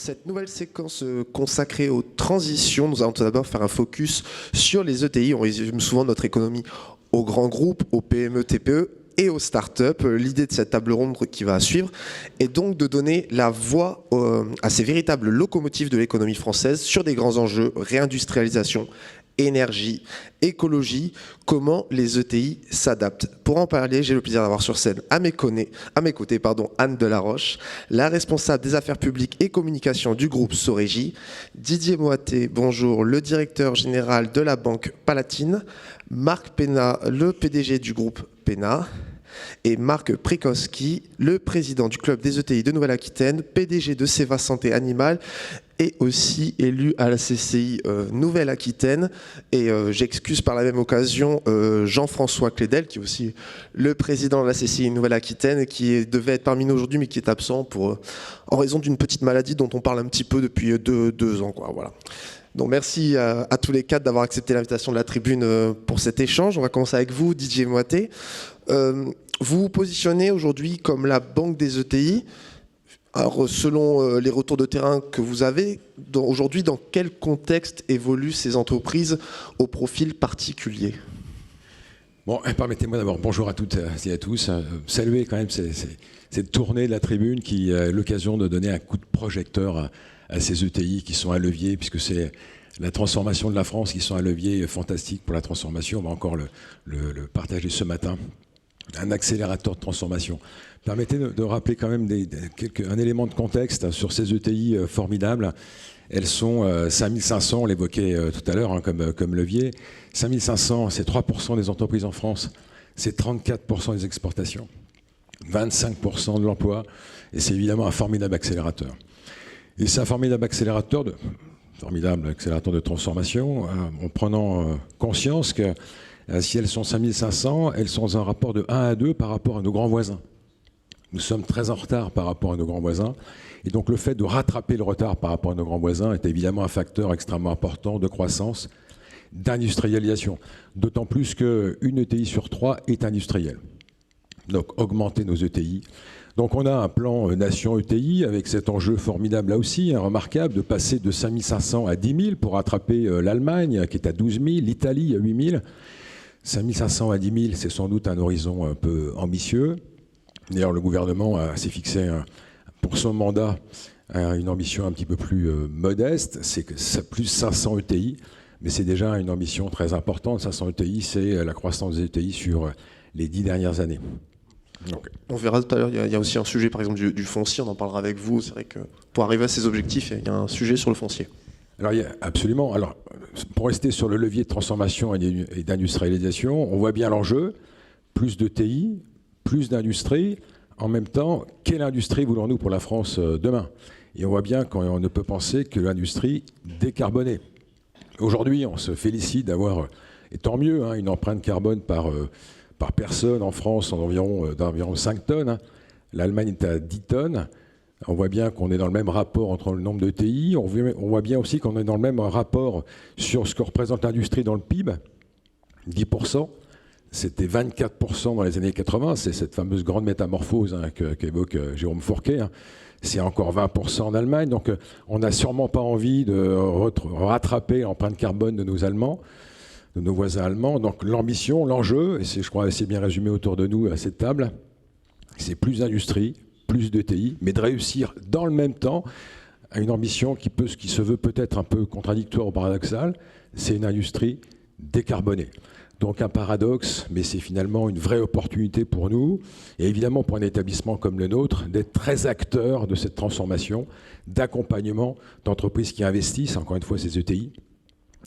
cette nouvelle séquence consacrée aux transitions, nous allons tout d'abord faire un focus sur les ETI. On résume souvent notre économie aux grands groupes, aux PME, TPE et aux startups. L'idée de cette table ronde qui va suivre est donc de donner la voix à ces véritables locomotives de l'économie française sur des grands enjeux, réindustrialisation, énergie, écologie, comment les ETI s'adaptent. Pour en parler, j'ai le plaisir d'avoir sur scène à mes côtés, Anne Delaroche, la responsable des affaires publiques et communication du groupe Sorégie, Didier Moaté, bonjour, le directeur général de la Banque Palatine, Marc Pénat, le PDG du groupe Pénat, et Marc Prikowski, le président du club des ETI de Nouvelle-Aquitaine, PDG de Seva Santé Animale et aussi élu à la CCI Nouvelle-Aquitaine. Et j'excuse par la même occasion Jean-François Clédel, qui est aussi le président de la CCI Nouvelle-Aquitaine et qui devait être parmi nous aujourd'hui, mais qui est absent en raison d'une petite maladie dont on parle un petit peu depuis deux ans, quoi, voilà. Donc merci à tous les quatre d'avoir accepté l'invitation de la tribune pour cet échange. On va commencer avec vous, Didier Moaté. Vous vous positionnez aujourd'hui comme la banque des ETI. Alors, selon les retours de terrain que vous avez, aujourd'hui, dans quel contexte évoluent ces entreprises au profil particulier ? Bon, permettez-moi d'abord, bonjour à toutes et à tous, saluer quand même cette tournée de la tribune qui a l'occasion de donner un coup de projecteur à ces ETI qui sont un levier, puisque c'est la transformation de la France qui sont un levier fantastique pour la transformation. On va encore le partager ce matin. Un accélérateur de transformation. Permettez de rappeler quand même un élément de contexte sur ces ETI formidables. Elles sont 5500, on l'évoquait tout à l'heure hein, comme levier. 5500, c'est 3% des entreprises en France, c'est 34% des exportations, 25% de l'emploi, et c'est évidemment un formidable accélérateur. Et c'est un formidable accélérateur de transformation, en prenant conscience que si elles sont 5500, elles sont dans un rapport de 1 à 2 par rapport à nos grands voisins. Nous sommes très en retard par rapport à nos grands voisins. Et donc le fait de rattraper le retard par rapport à nos grands voisins est évidemment un facteur extrêmement important de croissance, d'industrialisation. D'autant plus qu'une ETI sur 3 est industrielle. Donc augmenter nos ETI. Donc on a un plan Nation ETI avec cet enjeu formidable là aussi, hein, remarquable, de passer de 5500 à 10 000 pour rattraper l'Allemagne qui est à 12 000, l'Italie à 8 000. 5500 à 10 000, c'est sans doute un horizon un peu ambitieux. D'ailleurs, le gouvernement s'est fixé pour son mandat une ambition un petit peu plus modeste, c'est que ça plus 500 ETI, mais c'est déjà une ambition très importante. 500 ETI, c'est la croissance des ETI sur les 10 dernières années. Donc, on verra tout à l'heure, il y a aussi un sujet par exemple du foncier, on en parlera avec vous. C'est vrai que pour arriver à ces objectifs, il y a un sujet sur le foncier. Alors, absolument. Alors, pour rester sur le levier de transformation et d'industrialisation, on voit bien l'enjeu. Plus de TI, plus d'industrie. En même temps, quelle industrie voulons-nous pour la France demain ? Et on voit bien qu'on ne peut penser que l'industrie décarbonée. Aujourd'hui, on se félicite d'avoir, et tant mieux, hein, une empreinte carbone par personne en France d'environ 5 tonnes. Hein. L'Allemagne est à 10 tonnes. On voit bien qu'on est dans le même rapport entre le nombre de TI. On voit bien aussi qu'on est dans le même rapport sur ce que représente l'industrie dans le PIB. 10%. C'était 24% dans les années 80. C'est cette fameuse grande métamorphose hein, qu'évoque Jérôme Fourquet. Hein. C'est encore 20% en Allemagne. Donc on n'a sûrement pas envie de rattraper l'empreinte carbone de nos Allemands, de nos voisins allemands. Donc l'ambition, l'enjeu, et c'est, je crois, assez bien résumé autour de nous à cette table, c'est plus d'industrie, plus de TI, mais de réussir dans le même temps à une ambition qui se veut peut-être un peu contradictoire ou paradoxale, c'est une industrie décarbonée. Donc un paradoxe, mais c'est finalement une vraie opportunité pour nous, et évidemment pour un établissement comme le nôtre, d'être très acteur de cette transformation, d'accompagnement d'entreprises qui investissent, encore une fois ces ETI,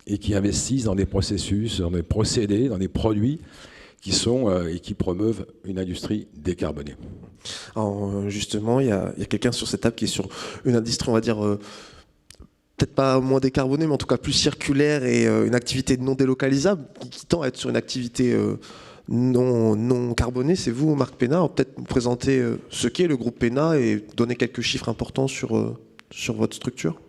et qui investissent dans des processus, dans des procédés, dans des produits qui sont et qui promeuvent une industrie décarbonée. Alors, justement, il y a quelqu'un sur cette table qui est sur une industrie, on va dire, peut-être pas moins décarbonée, mais en tout cas plus circulaire et une activité non délocalisable, qui tend à être sur une activité non carbonée. C'est vous, Marc Pénat. Peut-être vous présenter ce qu'est le groupe Pénat et donner quelques chiffres importants sur votre structure.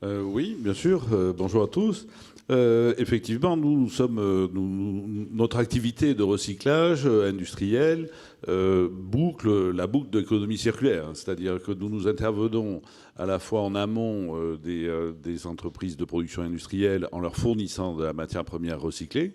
Oui, bien sûr. Bonjour à tous. Effectivement, notre activité de recyclage industriel boucle la boucle de l'économie circulaire. C'est-à-dire que nous intervenons à la fois en amont des entreprises de production industrielle en leur fournissant de la matière première recyclée,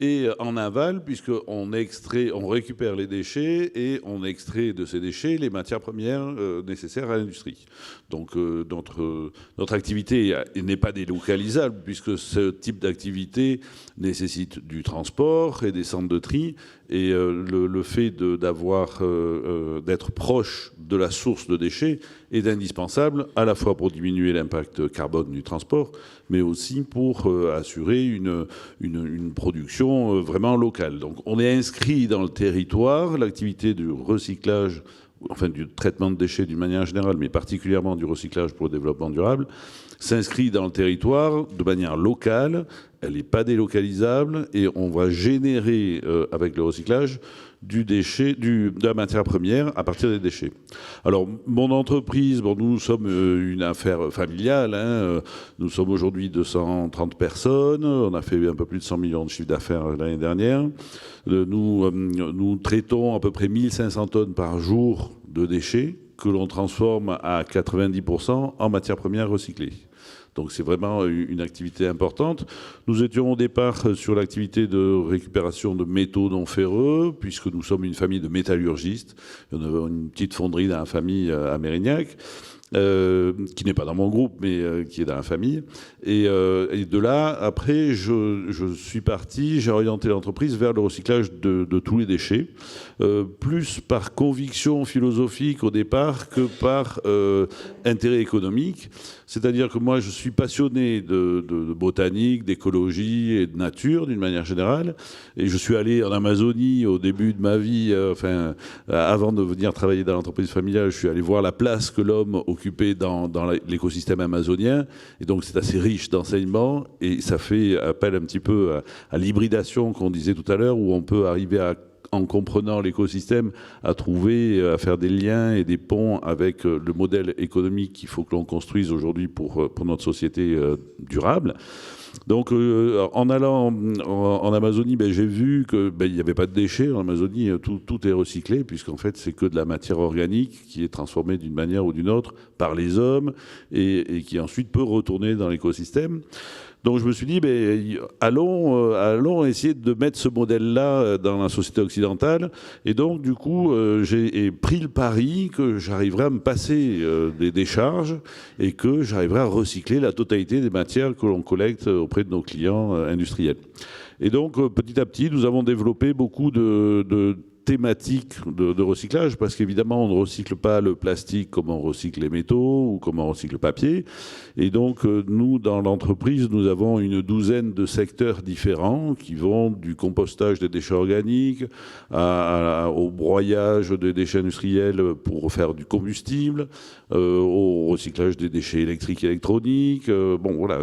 et en aval, puisqu'on récupère les déchets et on extrait de ces déchets les matières premières nécessaires à l'industrie. Donc notre activité n'est pas délocalisable, puisque ce type d'activité nécessite du transport et des centres de tri. Et le fait d'être proche de la source de déchets est indispensable, à la fois pour diminuer l'impact carbone du transport, mais aussi pour assurer une production vraiment locale. Donc on est inscrit dans le territoire, l'activité du recyclage, enfin du traitement de déchets d'une manière générale, mais particulièrement du recyclage pour le développement durable, s'inscrit dans le territoire de manière locale, elle n'est pas délocalisable, et on va générer avec le recyclage de la matière première à partir des déchets. Alors, mon entreprise, nous sommes une affaire familiale, hein, nous sommes aujourd'hui 230 personnes, on a fait un peu plus de 100 millions de chiffre d'affaires l'année dernière. Nous traitons à peu près 1500 tonnes par jour de déchets que l'on transforme à 90% en matière première recyclée. Donc c'est vraiment une activité importante. Nous étions au départ sur l'activité de récupération de métaux non ferreux, puisque nous sommes une famille de métallurgistes. On a une petite fonderie dans la famille à Mérignac, qui n'est pas dans mon groupe, mais qui est dans la famille. Et de là, après, je suis parti, j'ai orienté l'entreprise vers le recyclage de tous les déchets, plus par conviction philosophique au départ que par intérêt économique. C'est-à-dire que moi, je suis passionné de botanique, d'écologie et de nature, d'une manière générale. Et je suis allé en Amazonie au début de ma vie, avant de venir travailler dans l'entreprise familiale, je suis allé voir la place que l'homme occupait dans l'écosystème amazonien. Et donc, c'est assez riche d'enseignements. Et ça fait appel un petit peu à l'hybridation qu'on disait tout à l'heure, où on peut arriver en comprenant l'écosystème, à faire des liens et des ponts avec le modèle économique qu'il faut que l'on construise aujourd'hui pour notre société durable. Donc, en allant en Amazonie, j'ai vu qu'il n'y avait pas de déchets. En Amazonie, tout est recyclé, puisqu'en fait, c'est que de la matière organique qui est transformée d'une manière ou d'une autre par les hommes et qui ensuite peut retourner dans l'écosystème. Donc je me suis dit, allons essayer de mettre ce modèle-là dans la société occidentale. Et donc, du coup, j'ai pris le pari que j'arriverais à me passer des décharges et que j'arriverais à recycler la totalité des matières que l'on collecte auprès de nos clients industriels. Et donc, petit à petit, nous avons développé beaucoup de thématique de recyclage, parce qu'évidemment on ne recycle pas le plastique comme on recycle les métaux ou comme on recycle le papier. Et donc nous, dans l'entreprise, nous avons une douzaine de secteurs différents qui vont du compostage des déchets organiques au broyage des déchets industriels pour faire du combustible, au recyclage des déchets électriques et électroniques. Voilà,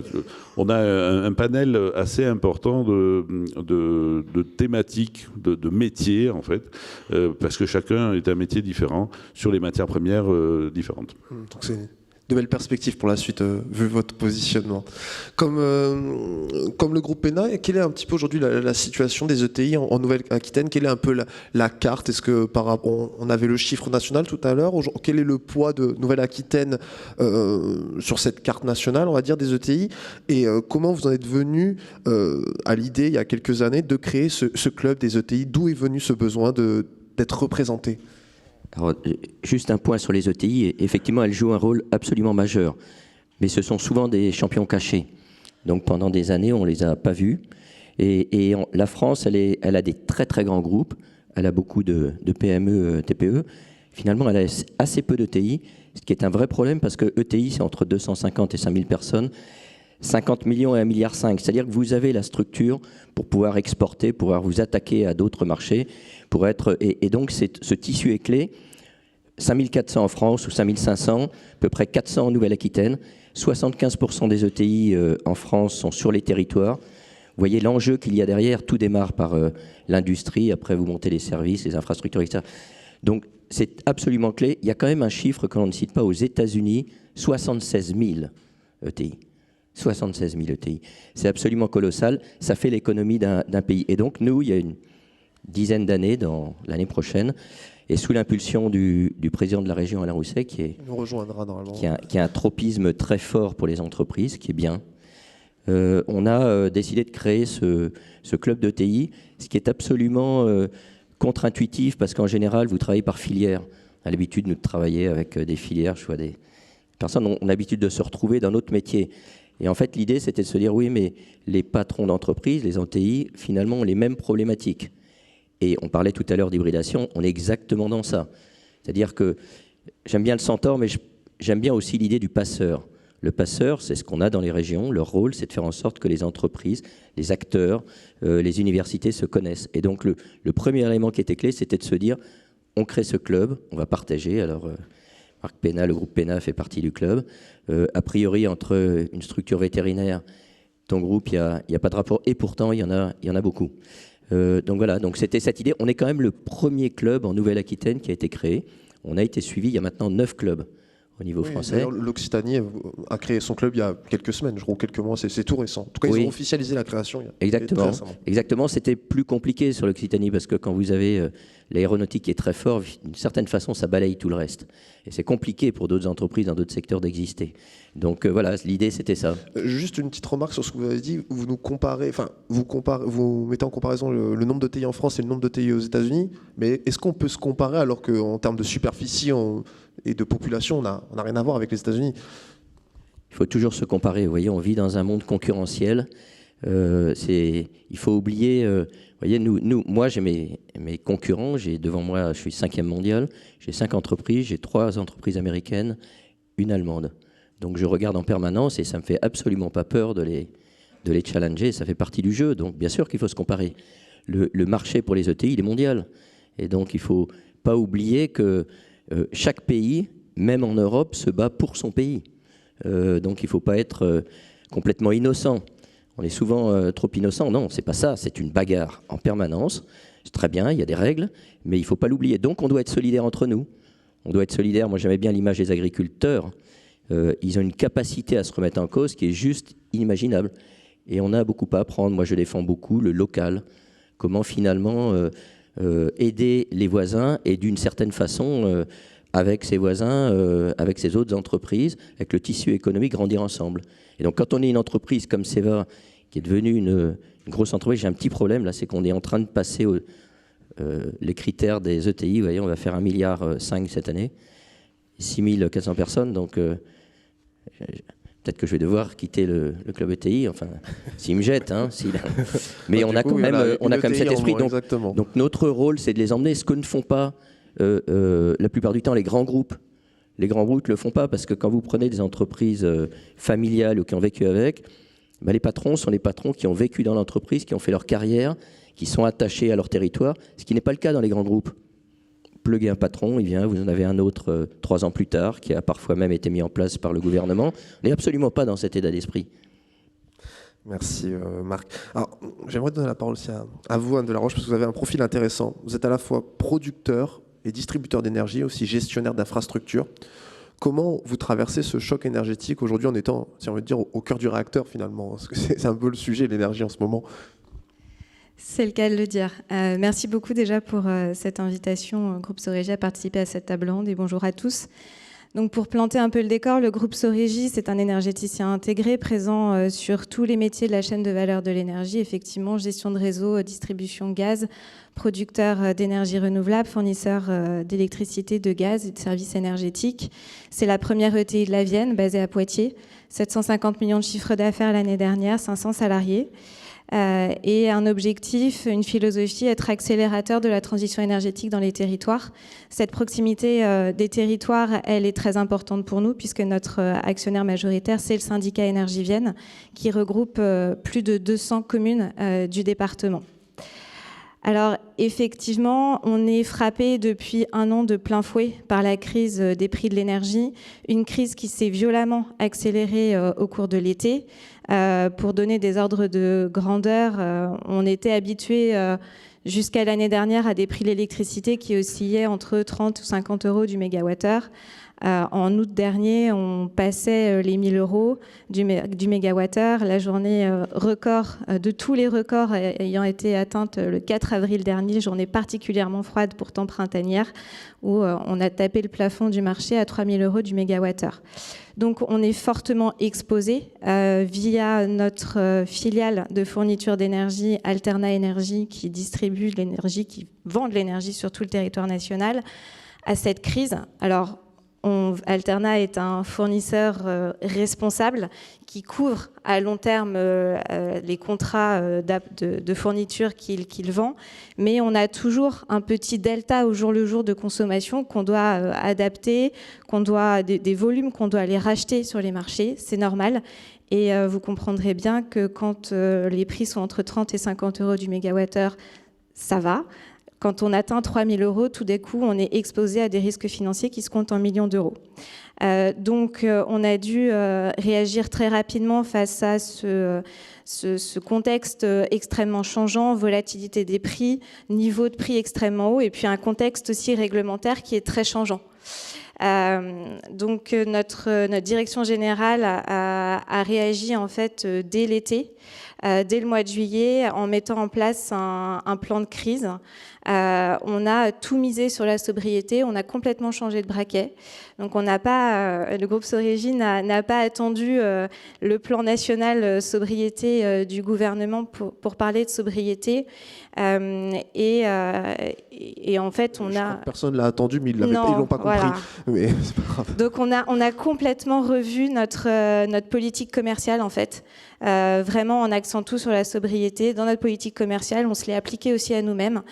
on a un panel assez important de thématiques, de métiers en fait, parce que chacun est un métier différent sur les matières premières différentes. Donc c'est de belles perspectives pour la suite, vu votre positionnement. Comme le groupe PENA, quelle est un petit peu aujourd'hui la situation des ETI en Nouvelle-Aquitaine? Quelle est un peu la carte? Est-ce que on avait le chiffre national tout à l'heure? Quel est le poids de Nouvelle-Aquitaine sur cette carte nationale, on va dire, des ETI? Et comment vous en êtes venu à l'idée, il y a quelques années, de créer ce club des ETI? D'où est venu ce besoin d'être représenté? Alors, juste un point sur les ETI, effectivement, elles jouent un rôle absolument majeur, mais ce sont souvent des champions cachés. Donc pendant des années, on ne les a pas vus. Et la France, elle a des très très grands groupes, elle a beaucoup de PME, TPE. Finalement, elle a assez peu d'ETI, ce qui est un vrai problème parce que ETI, c'est entre 250 et 5000 personnes. 50 millions et 1,5 milliard. C'est-à-dire que vous avez la structure pour pouvoir exporter, pouvoir vous attaquer à d'autres marchés. Et donc, ce tissu est clé. 5400 en France ou 5500, à peu près 400 en Nouvelle-Aquitaine. 75% des ETI en France sont sur les territoires. Vous voyez l'enjeu qu'il y a derrière. Tout démarre par l'industrie. Après, vous montez les services, les infrastructures, etc. Donc, c'est absolument clé. Il y a quand même un chiffre que l'on ne cite pas aux États-Unis, 76 000 ETI. 76 000 ETI. C'est absolument colossal. Ça fait l'économie d'un pays. Et donc, nous, il y a une dizaine d'années, dans l'année prochaine, et sous l'impulsion du président de la région, Alain Rousset, qui nous rejoindra normalement. Qui a un tropisme très fort pour les entreprises, qui est bien, on a décidé de créer ce club d'ETI, ce qui est absolument contre-intuitif, parce qu'en général, vous travaillez par filière. On a l'habitude, nous, de travailler avec des filières. Je vois des personnes ont l'habitude de se retrouver dans notre métier. Et en fait, l'idée, c'était de se dire, oui, mais les patrons d'entreprise, les ETI, finalement, ont les mêmes problématiques. Et on parlait tout à l'heure d'hybridation, on est exactement dans ça. C'est-à-dire que j'aime bien le centaure, mais j'aime bien aussi l'idée du passeur. Le passeur, c'est ce qu'on a dans les régions. Leur rôle, c'est de faire en sorte que les entreprises, les acteurs, les universités se connaissent. Et donc, le premier élément qui était clé, c'était de se dire, on crée ce club, on va partager. Alors, Marc Pénat, le groupe Pénat fait partie du club. A priori, entre une structure vétérinaire, ton groupe, il n'y a pas de rapport. Et pourtant, il y en a beaucoup. Donc voilà, donc c'était cette idée. On est quand même le premier club en Nouvelle-Aquitaine qui a été créé. On a été suivi, il y a maintenant 9 clubs au niveau français. L'Occitanie a créé son club il y a quelques semaines, je crois, quelques mois, c'est tout récent. En tout cas, ils ont officialisé la création. Exactement, c'était plus compliqué sur l'Occitanie parce que quand vous avez l'aéronautique qui est très fort, d'une certaine façon, ça balaye tout le reste. Et c'est compliqué pour d'autres entreprises dans d'autres secteurs d'exister. Donc voilà, l'idée, c'était ça. Juste une petite remarque sur ce que vous avez dit. Vous nous comparez, enfin, vous mettez en comparaison le nombre de TI en France et le nombre de TI aux États-Unis. Mais est-ce qu'on peut se comparer alors qu'en termes de superficie et de population, on n'a rien à voir avec les États-Unis? Il faut toujours se comparer. Vous voyez, on vit dans un monde concurrentiel. Il faut oublier. Vous voyez, moi, j'ai mes concurrents. J'ai devant moi, je suis 5e mondial. J'ai 5 entreprises. J'ai 3 entreprises américaines, une allemande. Donc, je regarde en permanence et ça me fait absolument pas peur de les challenger. Ça fait partie du jeu. Donc, bien sûr qu'il faut se comparer. Le marché pour les ETI, il est mondial. Et donc, il faut pas oublier que chaque pays, même en Europe, se bat pour son pays. Donc il ne faut pas être complètement innocent. On est souvent trop innocent. Non, c'est pas ça. C'est une bagarre en permanence. C'est très bien, il y a des règles, mais il ne faut pas l'oublier. Donc on doit être solidaires entre nous. On doit être solidaires. Moi, j'aimais bien l'image des agriculteurs. Ils ont une capacité à se remettre en cause qui est juste inimaginable. Et on a beaucoup à apprendre. Moi, je défends beaucoup le local. Comment finalement aider les voisins et d'une certaine façon, avec ses voisins, avec ses autres entreprises, avec le tissu économique, grandir ensemble. Et donc quand on est une entreprise comme Seva, qui est devenue une grosse entreprise, j'ai un petit problème là, c'est qu'on est en train de passer les critères des ETI. Vous voyez, on va faire 1,5 milliard cette année, 6 400 personnes, donc peut-être que je vais devoir quitter le club ETI, enfin, s'il me jette. Hein, mais on a quand même cet esprit. Donc notre rôle, c'est de les emmener. Ce que ne font pas la plupart du temps les grands groupes. Les grands groupes ne le font pas parce que quand vous prenez des entreprises familiales ou qui ont vécu avec, ben les patrons sont les patrons qui ont vécu dans l'entreprise, qui ont fait leur carrière, qui sont attachés à leur territoire, ce qui n'est pas le cas dans les grands groupes. Pluguez un patron, il vient, vous en avez un autre 3 ans plus tard, qui a parfois même été mis en place par le gouvernement. On n'est absolument pas dans cet état d'esprit. Merci Marc. Alors, j'aimerais donner la parole aussi à vous, Anne Delaroche, parce que vous avez un profil intéressant. Vous êtes à la fois producteur et distributeur d'énergie, aussi gestionnaire d'infrastructures. Comment vous traversez ce choc énergétique aujourd'hui en étant, si on veut dire, au cœur du réacteur finalement? Parce que c'est un peu le sujet, l'énergie en ce moment. C'est le cas de le dire. Merci beaucoup déjà pour cette invitation, groupe Sorégie, à participer à cette table ronde et bonjour à tous. Donc pour planter un peu le décor, le groupe Sorégie, c'est un énergéticien intégré présent sur tous les métiers de la chaîne de valeur de l'énergie, effectivement, gestion de réseau, distribution gaz, producteur d'énergie renouvelable, fournisseur d'électricité, de gaz et de services énergétiques. C'est la première ETI de la Vienne, basée à Poitiers, 750 millions de chiffre d'affaires l'année dernière, 500 salariés. Et un objectif, une philosophie, être accélérateur de la transition énergétique dans les territoires. Cette proximité des territoires, elle est très importante pour nous puisque notre actionnaire majoritaire, c'est le syndicat Énergie Vienne qui regroupe plus de 200 communes du département. Alors effectivement, on est frappé depuis 1 an de plein fouet par la crise des prix de l'énergie, une crise qui s'est violemment accélérée au cours de l'été. Pour donner des ordres de grandeur, on était habitué jusqu'à l'année dernière à des prix de l'électricité qui oscillaient entre 30 ou 50 euros du mégawattheure. En août dernier, on passait les 1 000 euros du mégawattheure. La journée record de tous les records ayant été atteinte le 4 avril dernier, journée particulièrement froide, pourtant printanière, où on a tapé le plafond du marché à 3 000 euros du mégawattheure. Donc on est fortement exposé via notre filiale de fourniture d'énergie, Alterna Énergie, qui distribue de l'énergie, qui vend de l'énergie sur tout le territoire national, à cette crise. Alors, Alterna est un fournisseur responsable qui couvre à long terme les contrats de fourniture qu'il vend, mais on a toujours un petit delta au jour le jour de consommation qu'on doit adapter, des volumes qu'on doit aller racheter sur les marchés, c'est normal. Et vous comprendrez bien que quand les prix sont entre 30 et 50 euros du mégawattheure, ça va. Quand on atteint 3 000 euros, tout d'un coup, on est exposé à des risques financiers qui se comptent en millions d'euros. Donc, on a dû réagir très rapidement face à ce contexte extrêmement changeant, volatilité des prix, niveau de prix extrêmement haut, et puis un contexte aussi réglementaire qui est très changeant. Donc, notre direction générale a réagi en fait dès l'été, dès le mois de juillet, en mettant en place un plan de crise. On a tout misé sur la sobriété, on a complètement changé de braquet. Donc on n'a pas, le groupe Sorégie n'a pas attendu le plan national sobriété du gouvernement pour parler de sobriété. Et en fait, on a... Personne ne l'a attendu, mais ils ne l'ont pas compris. Voilà. Mais c'est pas grave. Donc on a complètement revu notre politique commerciale en fait, vraiment en accent tout sur la sobriété. Dans notre politique commerciale, on se l'est appliqué aussi à nous-mêmes.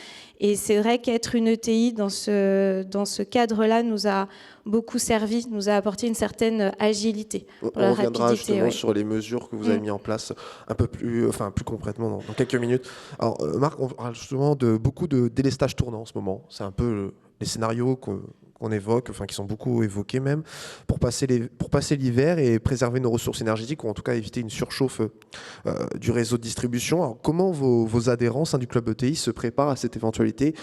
Et c'est vrai qu'être une ETI dans ce cadre-là nous a beaucoup servi, nous a apporté une certaine agilité. On reviendra justement sur les mesures que vous avez mises en place un peu plus concrètement dans quelques minutes. Alors Marc, on parle justement de beaucoup de délestage tournant en ce moment. C'est un peu les scénarios qu'on évoque, qui sont beaucoup évoqués même, pour passer l'hiver et préserver nos ressources énergétiques, ou en tout cas éviter une surchauffe du réseau de distribution. Alors comment vos adhérents du club ETI se préparent à cette éventualité?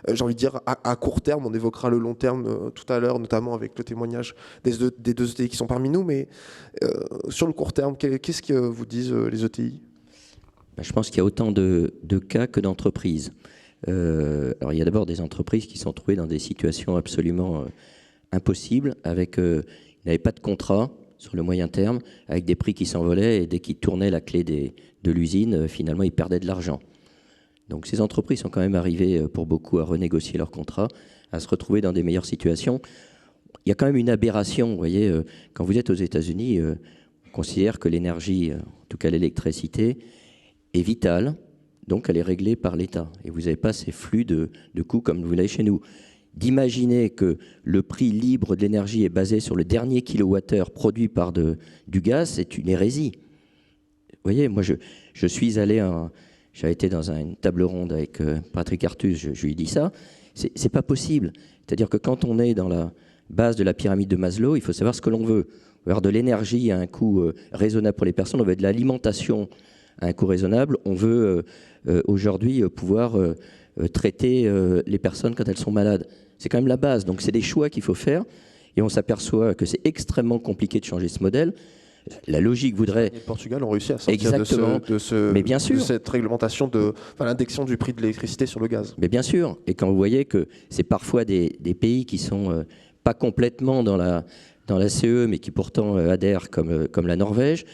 J'ai envie de dire à court terme, on évoquera le long terme tout à l'heure, notamment avec le témoignage des deux ETI qui sont parmi nous, mais sur le court terme, qu'est-ce que vous disent les ETI? Je pense qu'il y a autant de cas que d'entreprises. Alors il y a d'abord des entreprises qui sont trouvées dans des situations absolument impossibles, avec ils n'avaient pas de contrat sur le moyen terme, avec des prix qui s'envolaient, et dès qu'ils tournaient la clé de l'usine, finalement ils perdaient de l'argent. Donc ces entreprises sont quand même arrivées pour beaucoup à renégocier leurs contrats, à se retrouver dans des meilleures situations. Il y a quand même une aberration, vous voyez, quand vous êtes aux États-Unis, on considère que l'énergie, en tout cas l'électricité, est vitale. Donc, elle est réglée par l'État. Et vous n'avez pas ces flux de coûts comme vous l'avez chez nous. D'imaginer que le prix libre de l'énergie est basé sur le dernier kilowattheure produit par du gaz, c'est une hérésie. Vous voyez, moi, je suis allé... J'avais été dans une table ronde avec Patrick Artus, je lui ai dit ça. C'est pas possible. C'est-à-dire que quand on est dans la base de la pyramide de Maslow, il faut savoir ce que l'on veut. On veut avoir de l'énergie à un coût raisonnable pour les personnes, on veut de l'alimentation à un coût raisonnable, on veut aujourd'hui pouvoir traiter les personnes quand elles sont malades. C'est quand même la base, donc c'est des choix qu'il faut faire, et on s'aperçoit que c'est extrêmement compliqué de changer ce modèle. La logique voudrait... Et le Portugal ont réussi à sortir Mais bien sûr. de cette réglementation l'indexion du prix de l'électricité sur le gaz. Mais bien sûr, et quand vous voyez que c'est parfois des pays qui sont pas complètement dans la CE, mais qui pourtant adhèrent comme la Norvège,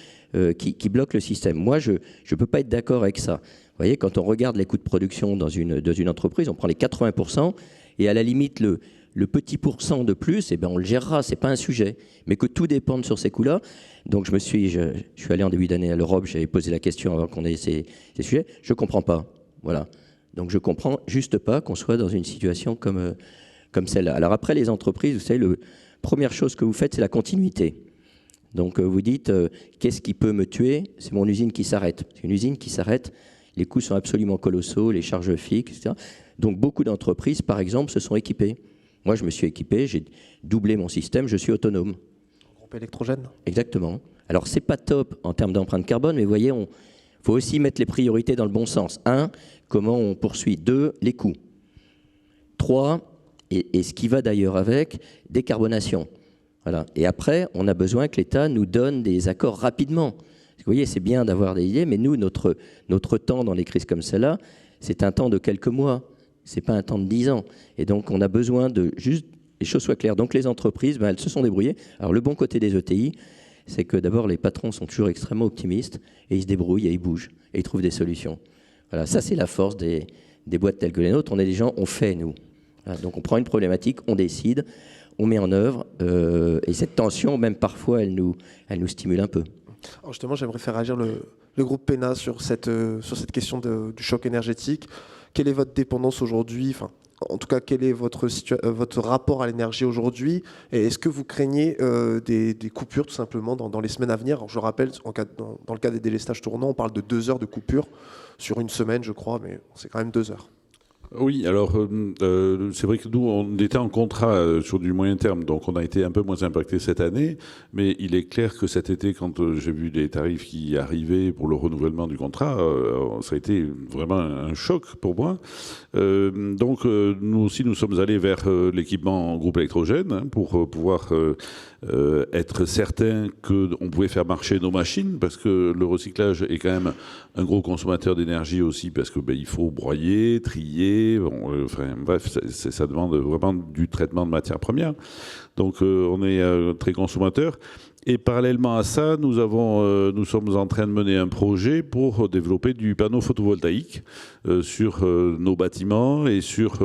qui bloquent le système. Moi, je ne peux pas être d'accord avec ça. Vous voyez, quand on regarde les coûts de production dans une entreprise, on prend les 80%, et à la limite, le petit pourcent de plus, eh ben, on le gérera, ce n'est pas un sujet. Mais que tout dépende sur ces coûts-là. Donc je suis allé en début d'année à l'Europe, j'avais posé la question avant qu'on ait ces sujets. Je ne comprends pas. Voilà. Donc je ne comprends juste pas qu'on soit dans une situation comme celle-là. Alors après, les entreprises, vous savez, la première chose que vous faites, c'est la continuité. Donc vous dites, qu'est-ce qui peut me tuer? C'est mon usine qui s'arrête. C'est une usine qui s'arrête, les coûts sont absolument colossaux, les charges fixes, etc. Donc beaucoup d'entreprises, par exemple, se sont équipées. Moi, je me suis équipé, j'ai doublé mon système, je suis autonome. Groupe électrogène? Exactement. Alors, c'est pas top en termes d'empreinte carbone, mais vous voyez, Il faut aussi mettre les priorités dans le bon sens. 1, comment on poursuit. 2, les coûts. 3, et ce qui va d'ailleurs avec, décarbonation. Voilà. Et après, on a besoin que l'État nous donne des accords rapidement. Vous voyez, c'est bien d'avoir des idées, mais nous, notre temps dans les crises comme celle-là, c'est un temps de quelques mois. Ce n'est pas un temps de 10 ans. Et donc, on a besoin de juste les choses soient claires. Donc, les entreprises, elles se sont débrouillées. Alors, le bon côté des ETI, c'est que d'abord, les patrons sont toujours extrêmement optimistes et ils se débrouillent et ils bougent et ils trouvent des solutions. Voilà, ça, c'est la force des boîtes telles que les nôtres. On est des gens, on fait, nous. Voilà, donc, on prend une problématique, on décide, on met en œuvre. Et cette tension, même parfois, elle nous stimule un peu. Alors justement, j'aimerais faire réagir le groupe PENA sur cette question du choc énergétique. Quelle est votre dépendance aujourd'hui ? En tout cas, quel est votre rapport à l'énergie aujourd'hui? Et est-ce que vous craignez des coupures tout simplement dans les semaines à venir? Alors, je rappelle, dans le cas des délestages tournants, on parle de 2 heures de coupure sur une semaine, je crois, mais c'est quand même 2 heures. Oui, alors c'est vrai que nous, on était en contrat sur du moyen terme, donc on a été un peu moins impacté cette année, mais il est clair que cet été, quand j'ai vu les tarifs qui arrivaient pour le renouvellement du contrat, ça a été vraiment un choc pour moi. Donc nous aussi, nous sommes allés vers l'équipement en groupe électrogène pour pouvoir être certain qu'on pouvait faire marcher nos machines, parce que le recyclage est quand même un gros consommateur d'énergie aussi, parce que il faut broyer, trier, bref, ça demande vraiment du traitement de matières premières. Donc on est très consommateur. Et parallèlement à ça, nous sommes en train de mener un projet pour développer du panneau photovoltaïque sur nos bâtiments et sur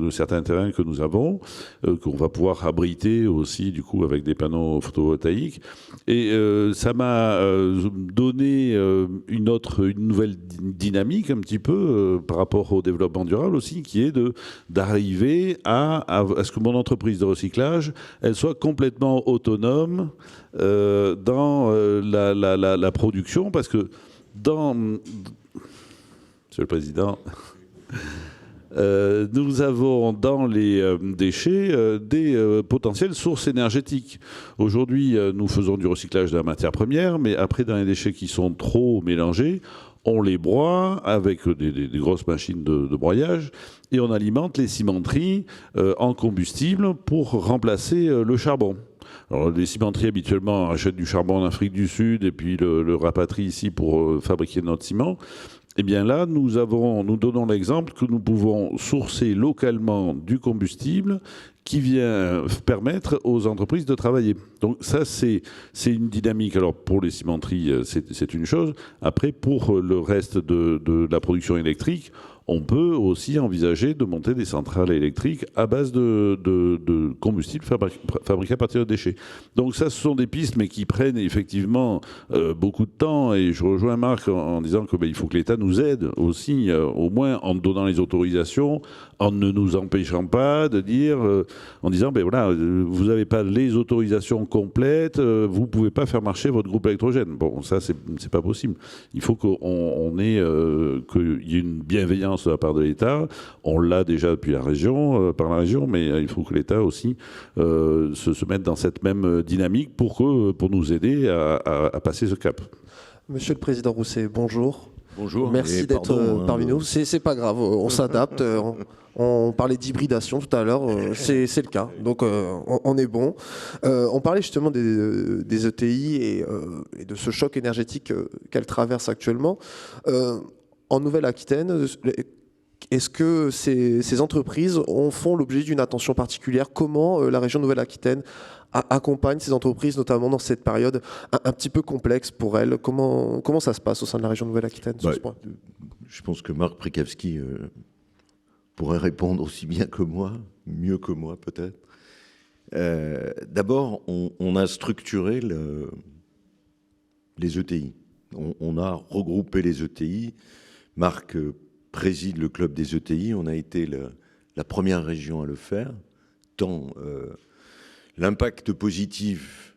certains terrains que nous avons, qu'on va pouvoir abriter aussi du coup avec des panneaux photovoltaïques. Et ça m'a donné une nouvelle dynamique un petit peu par rapport au développement durable aussi, qui est d'arriver à ce que mon entreprise de recyclage, elle soit complètement autonome dans la production, parce que Monsieur le Président, nous avons dans les déchets des potentielles sources énergétiques. Aujourd'hui, nous faisons du recyclage de la matière première, mais après, dans les déchets qui sont trop mélangés, on les broie avec des grosses machines de broyage et on alimente les cimenteries en combustible pour remplacer le charbon. Alors, les cimenteries, habituellement, achètent du charbon en Afrique du Sud et puis le rapatrient ici pour fabriquer notre ciment. Eh bien là, nous donnons l'exemple que nous pouvons sourcer localement du combustible qui vient permettre aux entreprises de travailler. Donc ça, c'est une dynamique. Alors pour les cimenteries, c'est une chose. Après, pour le reste de la production électrique, on peut aussi envisager de monter des centrales électriques à base de combustible fabriqué à partir de déchets. Donc ça, ce sont des pistes, mais qui prennent effectivement beaucoup de temps. Et je rejoins Marc en disant qu'il faut que l'État nous aide aussi, au moins en donnant les autorisations, en ne nous empêchant pas de dire, en disant, voilà, vous n'avez pas les autorisations complètes, vous ne pouvez pas faire marcher votre groupe électrogène. Bon, ça, c'est pas possible. Il faut qu'il y ait une bienveillance de la part de l'État. On l'a déjà depuis par la région, mais il faut que l'État aussi se mette dans cette même dynamique pour nous aider à passer ce cap. Monsieur le Président Rousset, bonjour. Bonjour. Merci d'être parmi nous. C'est pas grave, on s'adapte. On parlait d'hybridation tout à l'heure, c'est le cas, donc on est bon. On parlait justement des ETI et de ce choc énergétique qu'elles traversent actuellement. En Nouvelle-Aquitaine, est-ce que ces entreprises font l'objet d'une attention particulière? Comment la région Nouvelle-Aquitaine accompagne ces entreprises, notamment dans cette période un petit peu complexe pour elles? Comment ça se passe au sein de la région Nouvelle-Aquitaine sur ce point? Je pense que Marc Prikowski pourrait répondre aussi bien que moi, mieux que moi peut-être. D'abord, on a structuré les ETI. On a regroupé les ETI. Marc préside le club des ETI. On a été la première région à le faire, tant l'impact positif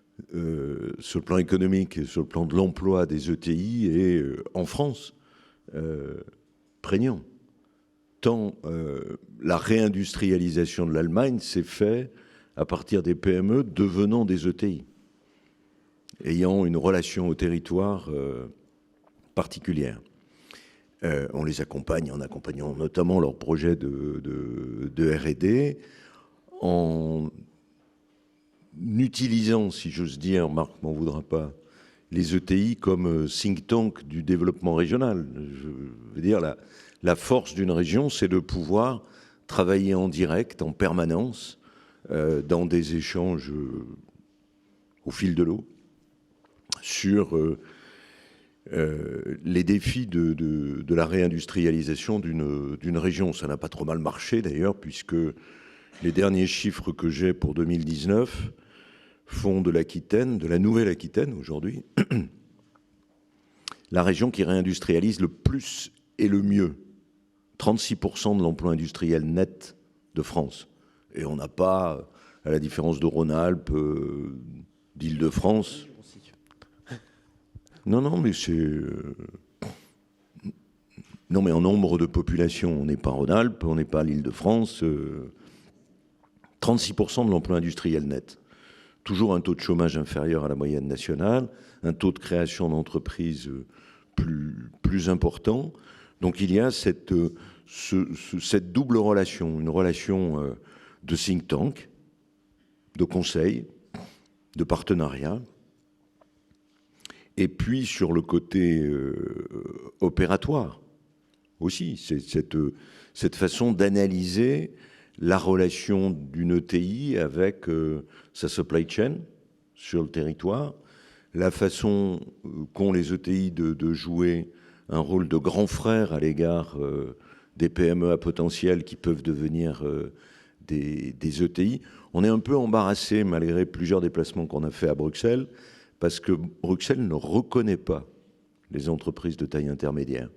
sur le plan économique et sur le plan de l'emploi des ETI est en France prégnant. Tant la réindustrialisation de l'Allemagne s'est faite à partir des PME devenant des ETI, ayant une relation au territoire particulière. On les accompagne en accompagnant notamment leurs projets de R&D, en utilisant, si j'ose dire, Marc m'en voudra pas, les ETI comme think tank du développement régional. Je veux dire, la force d'une région, c'est de pouvoir travailler en direct, en permanence, dans des échanges au fil de l'eau, sur les défis de la réindustrialisation d'une région. Ça n'a pas trop mal marché d'ailleurs, puisque les derniers chiffres que j'ai pour 2019 font de l'Aquitaine, de la Nouvelle-Aquitaine aujourd'hui, la région qui réindustrialise le plus et le mieux. 36% de l'emploi industriel net de France. Et on n'a pas, à la différence de Rhône-Alpes, d'Île-de-France. Non, mais c'est... Non, mais en nombre de population, on n'est pas Rhône-Alpes, on n'est pas l'Île-de-France. 36% de l'emploi industriel net. Toujours un taux de chômage inférieur à la moyenne nationale, un taux de création d'entreprises plus important. Donc il y a cette double relation, une relation de think tank, de conseil, de partenariat, et puis sur le côté opératoire aussi, c'est cette façon d'analyser la relation d'une ETI avec sa supply chain sur le territoire, la façon qu'ont les ETI de jouer un rôle de grand frère à l'égard des PME à potentiel qui peuvent devenir des ETI. On est un peu embarrassé, malgré plusieurs déplacements qu'on a fait à Bruxelles, parce que Bruxelles ne reconnaît pas les entreprises de taille intermédiaire.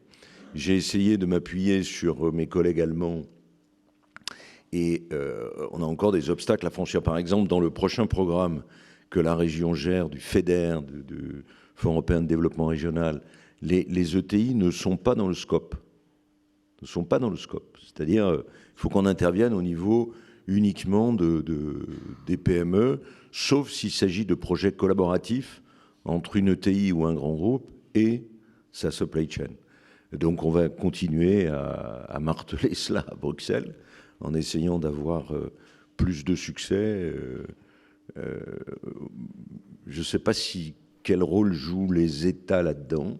J'ai essayé de m'appuyer sur mes collègues allemands et on a encore des obstacles à franchir. Par exemple, dans le prochain programme que la région gère du FEDER, du Fonds européen de développement régional, les ETI ne sont pas dans le scope. Ne sont pas dans le scope. C'est-à-dire, il faut qu'on intervienne au niveau uniquement des PME, sauf s'il s'agit de projets collaboratifs entre une ETI ou un grand groupe et sa supply chain. Donc on va continuer à marteler cela à Bruxelles en essayant d'avoir plus de succès. Je ne sais pas quel rôle jouent les États là-dedans.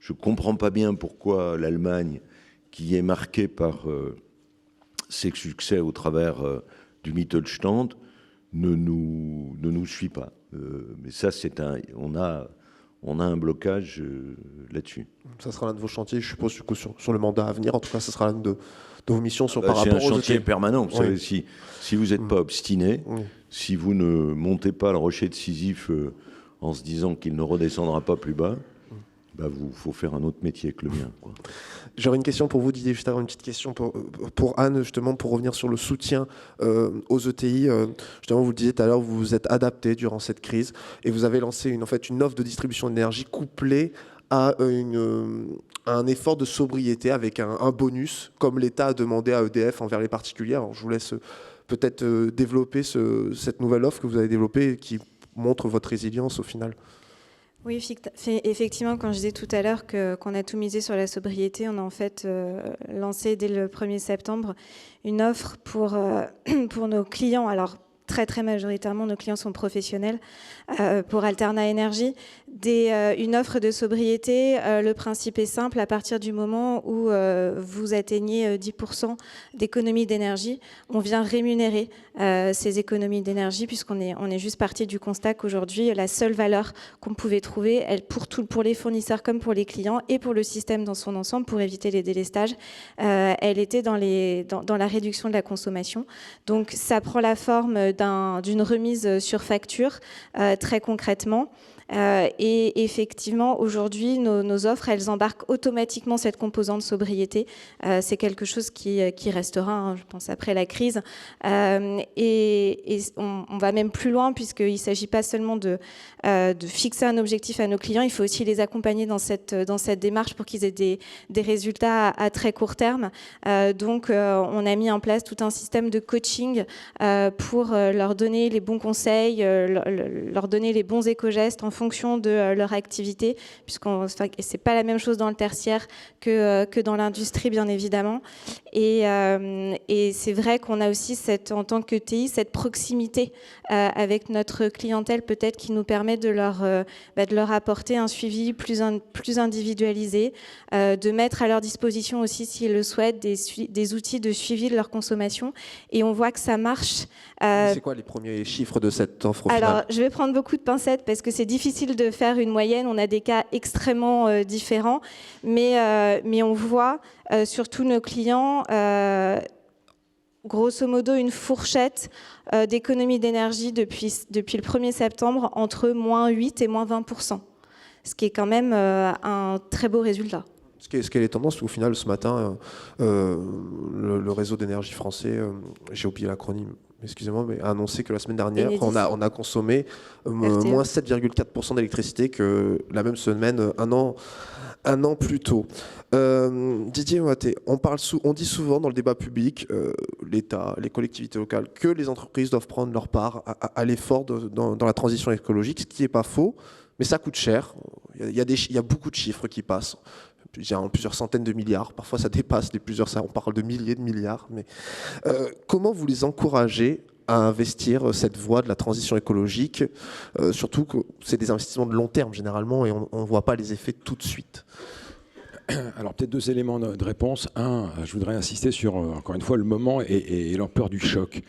Je ne comprends pas bien pourquoi l'Allemagne, qui est marquée par ses succès au travers du Mittelstand, ne nous suit pas. Mais ça, on a un blocage là-dessus. Ça sera l'un de vos chantiers, je suppose, sur le mandat à venir. En tout cas, ça sera l'une de vos missions par rapport aux... C'est un chantier permanent. Vous savez, si vous n'êtes pas obstiné, si vous ne montez pas le rocher de Sisyphe en se disant qu'il ne redescendra pas plus bas, faut faire un autre métier que le mien, quoi. J'aurais une question pour vous, Didier, juste avant une petite question pour Anne, justement, pour revenir sur le soutien aux ETI. Justement, vous le disiez tout à l'heure, vous vous êtes adapté durant cette crise et vous avez lancé une offre de distribution d'énergie couplée à un effort de sobriété avec un bonus, comme l'État a demandé à EDF envers les particuliers. Alors, je vous laisse peut-être développer cette nouvelle offre que vous avez développée et qui montre votre résilience au final. Oui, effectivement, quand je disais tout à l'heure qu'on a tout misé sur la sobriété, on a en fait lancé dès le 1er septembre une offre pour nos clients. Alors, très majoritairement, nos clients sont professionnels, pour Alternat Énergie, une offre de sobriété. Le principe est simple, à partir du moment où vous atteignez 10% d'économie d'énergie, on vient rémunérer ces économies d'énergie, puisqu'on est juste parti du constat qu'aujourd'hui, la seule valeur qu'on pouvait trouver, pour les fournisseurs comme pour les clients et pour le système dans son ensemble, pour éviter les délestages, elle était dans la réduction de la consommation. Donc ça prend la forme d'une remise sur facture, très concrètement. Et effectivement, aujourd'hui, nos offres, elles embarquent automatiquement cette composante sobriété. C'est quelque chose qui restera, je pense, après la crise. Et on va même plus loin, puisqu'il ne s'agit pas seulement de fixer un objectif à nos clients, il faut aussi les accompagner dans cette démarche pour qu'ils aient des résultats à très court terme. Donc, on a mis en place tout un système de coaching pour leur donner les bons conseils, leur donner les bons éco-gestes en fonction de leur activité, c'est pas la même chose dans le tertiaire que dans l'industrie, bien évidemment. Et c'est vrai qu'on a aussi en tant que TI, cette proximité avec notre clientèle peut-être qui nous permet de leur apporter un suivi plus individualisé, de mettre à leur disposition aussi, s'ils le souhaitent, des outils de suivi de leur consommation. Et on voit que ça marche. C'est quoi les premiers chiffres de cette offre au final ? Alors, je vais prendre beaucoup de pincettes parce que c'est difficile de faire une moyenne. On a des cas extrêmement différents. Mais on voit, surtout nos clients, grosso modo, une fourchette d'économie d'énergie depuis le 1er septembre entre moins 8 et moins 20%. Ce qui est quand même un très beau résultat. Ce qui est les tendances, au final, ce matin, le réseau d'énergie français, j'ai oublié l'acronyme, excusez-moi, mais a annoncé que la semaine dernière, on a consommé moins 7,4% d'électricité que la même semaine, un an plus tôt. Didier Moaté, on dit souvent dans le débat public, l'État, les collectivités locales, que les entreprises doivent prendre leur part à l'effort dans la transition écologique, ce qui n'est pas faux, mais ça coûte cher. Il y a beaucoup de chiffres qui passent. Plusieurs centaines de milliards, parfois ça dépasse on parle de milliers de milliards. Mais comment vous les encouragez à investir cette voie de la transition écologique, surtout que c'est des investissements de long terme généralement et on ne voit pas les effets tout de suite? Alors peut-être 2 éléments de réponse. Un, je voudrais insister sur, encore une fois, le moment et l'ampleur du choc.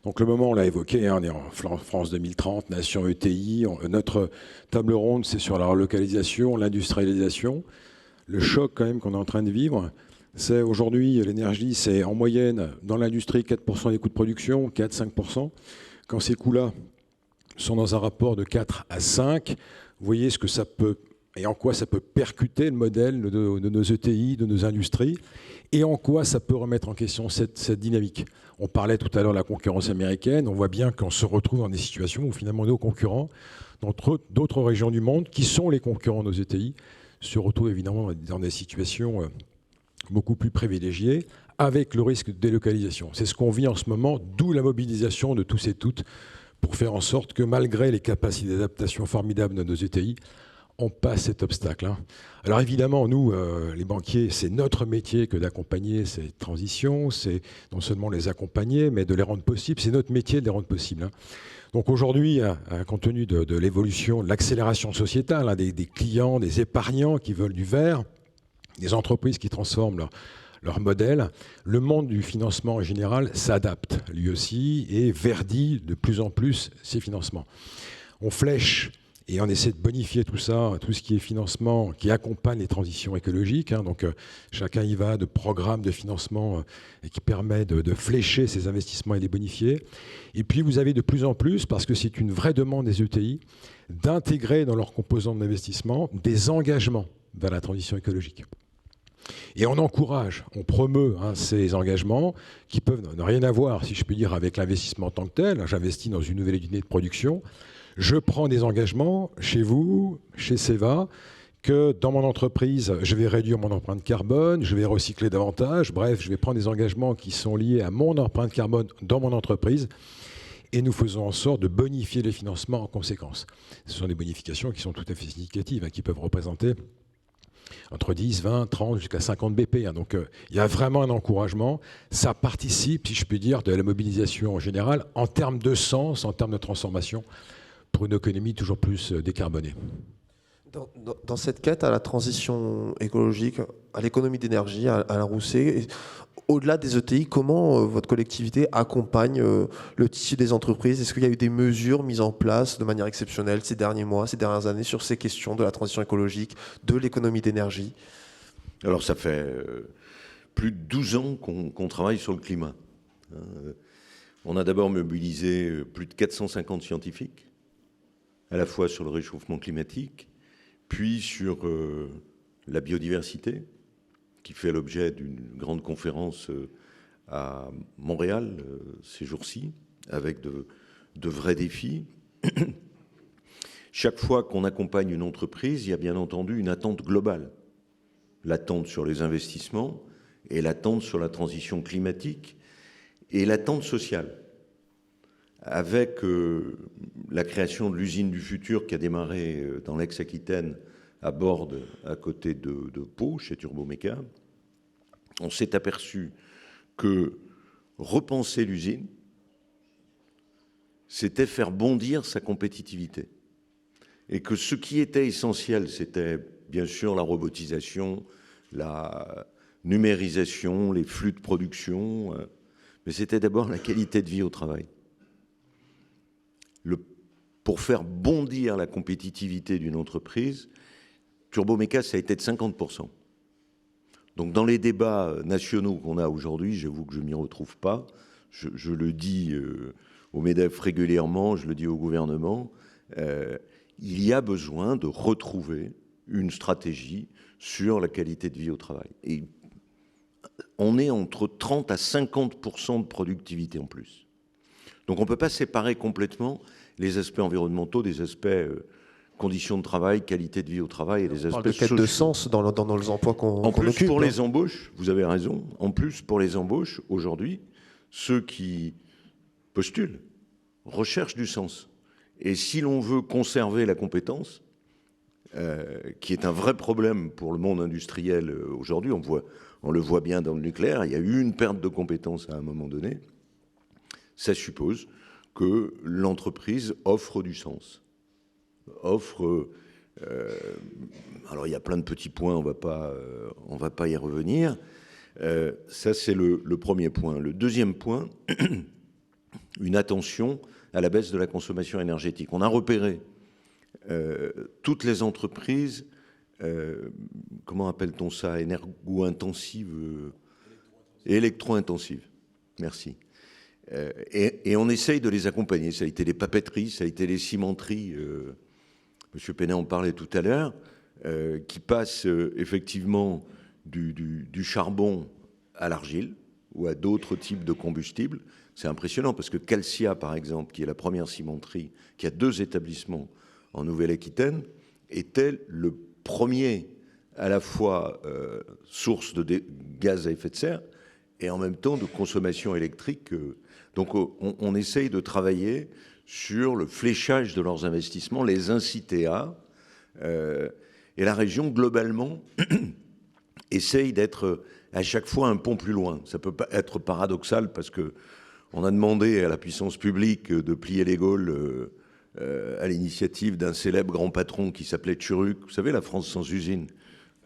Donc le moment, on l'a évoqué, on est en France 2030, nation ETI. Notre table ronde, c'est sur la relocalisation, l'industrialisation. Le choc quand même qu'on est en train de vivre, c'est aujourd'hui, l'énergie, c'est en moyenne, dans l'industrie, 4% des coûts de production, 4-5%. Quand ces coûts-là sont dans un rapport de 4 à 5, vous voyez ce que ça peut, et en quoi ça peut percuter le modèle de nos ETI, de nos industries, et en quoi ça peut remettre en question cette dynamique. On parlait tout à l'heure de la concurrence américaine, on voit bien qu'on se retrouve dans des situations où finalement nos concurrents, dans d'autres régions du monde, qui sont les concurrents de nos ETI, se retrouvent évidemment dans des situations beaucoup plus privilégiées, avec le risque de délocalisation. C'est ce qu'on vit en ce moment, d'où la mobilisation de tous et toutes pour faire en sorte que malgré les capacités d'adaptation formidables de nos ETI, on passe cet obstacle. Alors évidemment, nous, les banquiers, c'est notre métier que d'accompagner ces transitions, c'est non seulement les accompagner, mais de les rendre possibles. C'est notre métier de les rendre possibles. Donc aujourd'hui, compte tenu de l'évolution, de l'accélération sociétale, des clients, des épargnants qui veulent du vert, des entreprises qui transforment leur modèle, le monde du financement en général s'adapte lui aussi et verdit de plus en plus ses financements. On flèche et on essaie de bonifier tout ça, tout ce qui est financement qui accompagne les transitions écologiques. Donc chacun y va de programmes de financement et qui permet de flécher ces investissements et les bonifier. Et puis vous avez de plus en plus, parce que c'est une vraie demande des ETI, d'intégrer dans leurs composantes d'investissement des engagements vers la transition écologique. Et on encourage, on promeut ces engagements qui peuvent ne rien avoir, si je puis dire, avec l'investissement en tant que tel. J'investis dans une nouvelle unité de production. Je prends des engagements chez vous, chez Seva, que dans mon entreprise, je vais réduire mon empreinte carbone, je vais recycler davantage. Bref, je vais prendre des engagements qui sont liés à mon empreinte carbone dans mon entreprise. Et nous faisons en sorte de bonifier les financements en conséquence. Ce sont des bonifications qui sont tout à fait significatives, qui peuvent représenter entre 10, 20, 30, jusqu'à 50 BP. Donc il y a vraiment un encouragement. Ça participe, si je puis dire, de la mobilisation en général, en termes de sens, en termes de transformation, pour une économie toujours plus décarbonée. Dans cette quête à la transition écologique, à l'économie d'énergie, à la Rousset, au-delà des ETI, comment votre collectivité accompagne le tissu des entreprises? Est-ce qu'il y a eu des mesures mises en place de manière exceptionnelle ces derniers mois, ces dernières années sur ces questions de la transition écologique, de l'économie d'énergie? Alors ça fait plus de 12 ans qu'on travaille sur le climat. On a d'abord mobilisé plus de 450 scientifiques, à la fois sur le réchauffement climatique, puis sur la biodiversité, qui fait l'objet d'une grande conférence à Montréal ces jours-ci, avec de vrais défis. Chaque fois qu'on accompagne une entreprise, il y a bien entendu une attente globale. L'attente sur les investissements et l'attente sur la transition climatique et l'attente sociale, avec la création de l'usine du futur qui a démarré dans l'ex-Aquitaine, à Bordes, à côté de Pau, chez Turboméca, on s'est aperçu que repenser l'usine, c'était faire bondir sa compétitivité. Et que ce qui était essentiel, c'était bien sûr la robotisation, la numérisation, les flux de production, mais c'était d'abord la qualité de vie au travail. Pour faire bondir la compétitivité d'une entreprise, Turboméca, ça a été de 50%. Donc dans les débats nationaux qu'on a aujourd'hui, j'avoue que je ne m'y retrouve pas, je le dis au MEDEF régulièrement, je le dis au gouvernement, il y a besoin de retrouver une stratégie sur la qualité de vie au travail. Et on est entre 30 à 50% de productivité en plus. Donc on ne peut pas séparer complètement les aspects environnementaux des aspects conditions de travail, qualité de vie au travail et les aspects sociaux. On parle de quête de sens dans les emplois qu'on occupe. En plus, pour les embauches, vous avez raison, en plus, pour les embauches, aujourd'hui, ceux qui postulent recherchent du sens. Et si l'on veut conserver la compétence, qui est un vrai problème pour le monde industriel aujourd'hui, on le voit bien dans le nucléaire, il y a eu une perte de compétences à un moment donné, ça suppose que l'entreprise offre du sens. Alors il y a plein de petits points, on va pas y revenir. Ça c'est le premier point. Le deuxième point, une attention à la baisse de la consommation énergétique. On a repéré toutes les entreprises, comment appelle-t-on ça, énergo-intensives, électro-intensives. Merci. Et on essaye de les accompagner. Ça a été les papeteries, ça a été les cimenteries. Monsieur Pénet en parlait tout à l'heure, qui passent effectivement du charbon à l'argile ou à d'autres types de combustibles. C'est impressionnant parce que Calcia, par exemple, qui est la première cimenterie, qui a 2 établissements en Nouvelle-Aquitaine, était le premier à la fois source de gaz à effet de serre et en même temps de consommation électrique. Donc on essaye de travailler sur le fléchage de leurs investissements, les inciter à... et la région, globalement, essaye d'être à chaque fois un pont plus loin. Ça peut pas être paradoxal parce qu'on a demandé à la puissance publique de plier les Gaules à l'initiative d'un célèbre grand patron qui s'appelait Turruc. Vous savez, la France sans usine,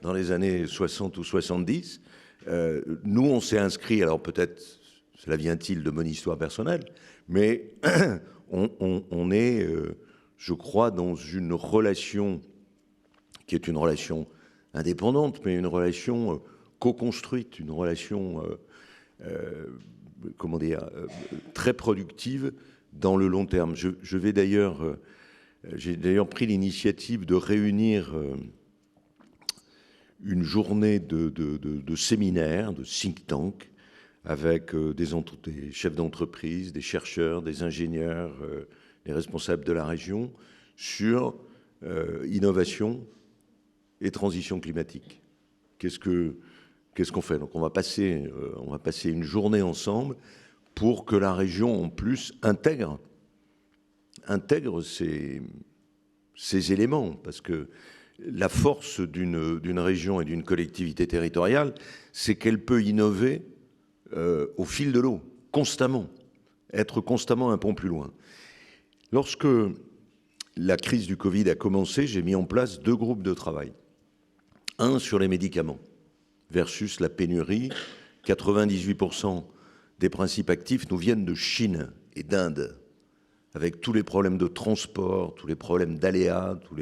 dans les années 60 ou 70. Nous, on s'est inscrit, alors peut-être, cela vient-il de mon histoire personnelle, mais on est, je crois, dans une relation qui est une relation indépendante, mais une relation co-construite, une relation, comment dire, très productive dans le long terme. J'ai d'ailleurs pris l'initiative de réunir une journée de séminaires, de think tank, avec des chefs d'entreprise, des chercheurs, des ingénieurs, les responsables de la région, sur innovation et transition climatique. Qu'est-ce qu'on fait? Donc on va passer une journée ensemble pour que la région, en plus, intègre ces éléments, parce que la force d'une région et d'une collectivité territoriale, c'est qu'elle peut innover au fil de l'eau, constamment, être constamment un pont plus loin. Lorsque la crise du Covid a commencé, j'ai mis en place 2 groupes de travail. Un sur les médicaments versus la pénurie. 98% des principes actifs nous viennent de Chine et d'Inde, avec tous les problèmes de transport, tous les problèmes d'aléas, vous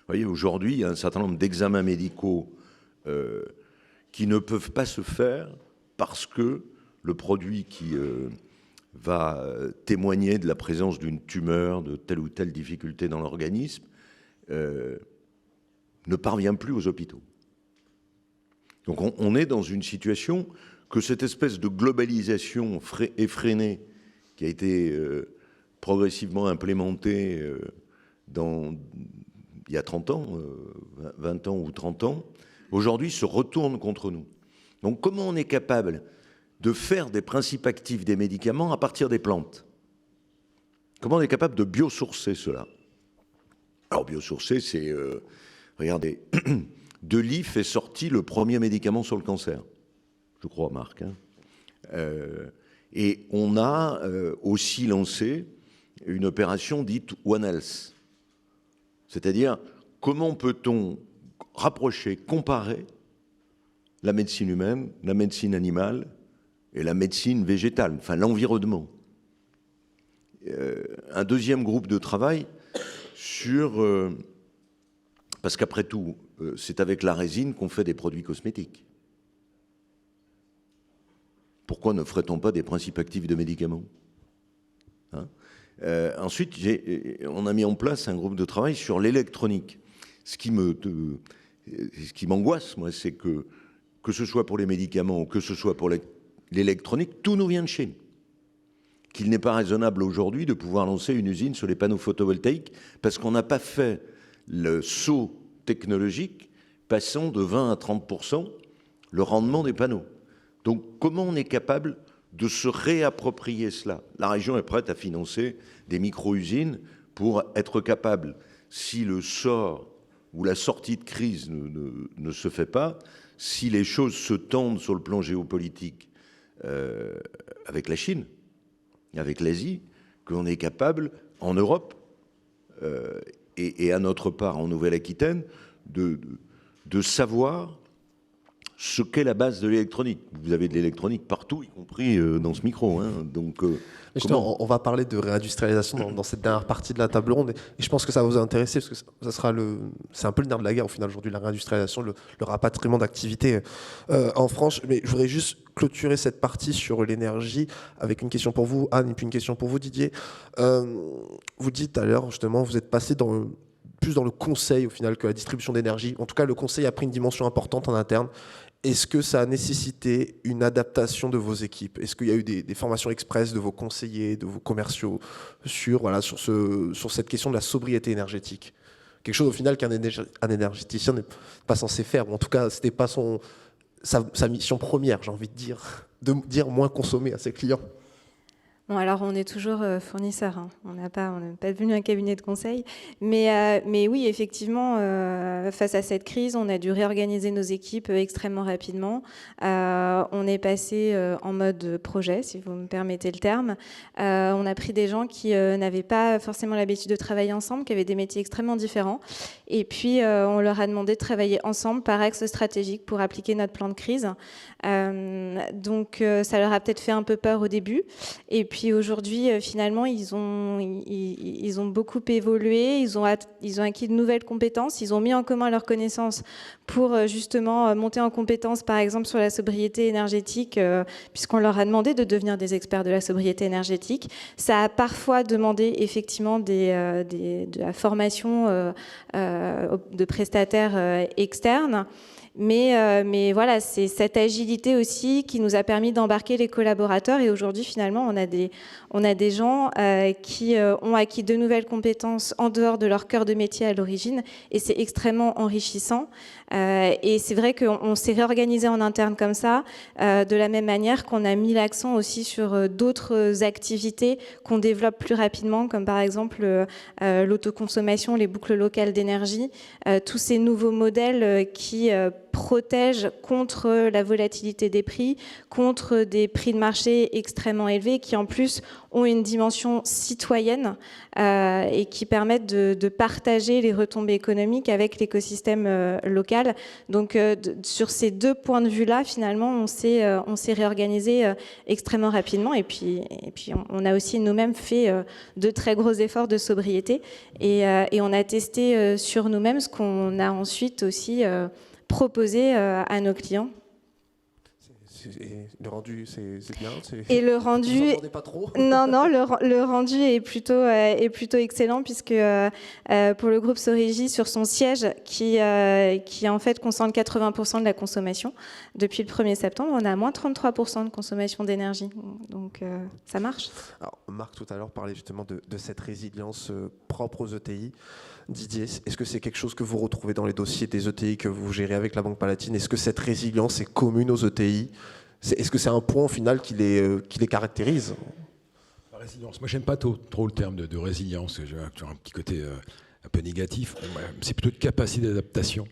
voyez, aujourd'hui, il y a un certain nombre d'examens médicaux qui ne peuvent pas se faire parce que le produit qui va témoigner de la présence d'une tumeur, de telle ou telle difficulté dans l'organisme, ne parvient plus aux hôpitaux. Donc on est dans une situation que cette espèce de globalisation effrénée qui a été progressivement implémentée il y a 30 ans, 20 ans ou 30 ans, aujourd'hui se retourne contre nous. Donc comment on est capable de faire des principes actifs des médicaments à partir des plantes? comment on est capable de biosourcer cela? Alors biosourcer, c'est, regardez, de l'IF est sorti le premier médicament sur le cancer, je crois, Marc. Hein. Et on a aussi lancé une opération dite One Health. C'est-à-dire, comment peut-on rapprocher, comparer la médecine humaine, la médecine animale et la médecine végétale, enfin l'environnement. Un deuxième groupe de travail sur... parce qu'après tout, c'est avec la résine qu'on fait des produits cosmétiques. Pourquoi ne ferait-on pas des principes actifs de médicaments, hein? Ensuite, on a mis en place un groupe de travail sur l'électronique. Ce qui m'angoisse, moi, c'est que ce soit pour les médicaments ou que ce soit pour l'électronique, tout nous vient de Chine. Qu'il n'est pas raisonnable aujourd'hui de pouvoir lancer une usine sur les panneaux photovoltaïques parce qu'on n'a pas fait le saut technologique passant de 20 à 30% le rendement des panneaux. Donc, comment on est capable de se réapproprier cela? La région est prête à financer des micro-usines pour être capable, si le sort ou la sortie de crise ne se fait pas, si les choses se tendent sur le plan géopolitique avec la Chine, avec l'Asie, qu'on est capable, en Europe et à notre part en Nouvelle-Aquitaine, de savoir ce qu'est la base de l'électronique. Vous avez de l'électronique partout, y compris dans ce micro. Hein. Donc, justement, on va parler de réindustrialisation dans cette dernière partie de la table ronde. Et je pense que ça va vous intéresser parce que c'est un peu le nerf de la guerre au final aujourd'hui, la réindustrialisation, le rapatriement d'activités en France. Mais je voudrais juste clôturer cette partie sur l'énergie avec une question pour vous, Anne, et puis une question pour vous, Didier. Vous dites tout à l'heure, justement, vous êtes passé plus dans le conseil au final que la distribution d'énergie. En tout cas, le conseil a pris une dimension importante en interne. Est-ce que ça a nécessité une adaptation de vos équipes? Est-ce qu'il y a eu des formations express de vos conseillers, de vos commerciaux sur cette question de la sobriété énergétique? Quelque chose au final qu'un énergéticien n'est pas censé faire, ou en tout cas, ce n'était pas sa mission première, j'ai envie de dire moins consommer à ses clients. Bon, alors on est toujours fournisseur, hein. On n'est pas devenu un cabinet de conseil, mais oui, effectivement, face à cette crise, on a dû réorganiser nos équipes extrêmement rapidement. On est passé en mode projet, si vous me permettez le terme. On a pris des gens qui n'avaient pas forcément l'habitude de travailler ensemble, qui avaient des métiers extrêmement différents, et puis on leur a demandé de travailler ensemble par axe stratégique pour appliquer notre plan de crise. Donc ça leur a peut-être fait un peu peur au début, et puis aujourd'hui, finalement, ils ont beaucoup évolué, ils ont acquis de nouvelles compétences, ils ont mis en commun leurs connaissances pour justement monter en compétences, par exemple, sur la sobriété énergétique, puisqu'on leur a demandé de devenir des experts de la sobriété énergétique. Ça a parfois demandé effectivement de la formation de prestataires externes. Mais voilà, c'est cette agilité aussi qui nous a permis d'embarquer les collaborateurs. Et aujourd'hui, finalement, on a des gens qui ont acquis de nouvelles compétences en dehors de leur cœur de métier à l'origine. Et c'est extrêmement enrichissant. Et c'est vrai qu'on s'est réorganisé en interne comme ça, de la même manière qu'on a mis l'accent aussi sur d'autres activités qu'on développe plus rapidement, comme par exemple l'autoconsommation, les boucles locales d'énergie, tous ces nouveaux modèles qui protègent contre la volatilité des prix, contre des prix de marché extrêmement élevés, qui en plus ont une dimension citoyenne et qui permettent de partager les retombées économiques avec l'écosystème local. Donc sur ces deux points de vue-là, finalement, on s'est réorganisé extrêmement rapidement. Et puis on a aussi nous-mêmes fait de très gros efforts de sobriété et on a testé sur nous-mêmes ce qu'on a ensuite aussi proposé à nos clients. Le rendu, c'est bien. Et le rendu, vous en demandez pas trop. Non, le rendu est plutôt excellent puisque pour le groupe Sorégie, sur son siège qui en fait concentre 80% de la consommation, depuis le 1er septembre, on a moins 33% de consommation d'énergie. Donc ça marche. Alors, Marc tout à l'heure parlait justement de cette résilience propre aux ETI. Didier, est-ce que c'est quelque chose que vous retrouvez dans les dossiers des ETI que vous gérez avec la Banque Palatine? Est-ce que cette résilience est commune aux ETI? Est-ce que c'est un point au final qui les caractérise? résilience. Moi, j'aime pas trop le terme de résilience. J'ai toujours un petit côté un peu négatif. C'est plutôt de capacité d'adaptation.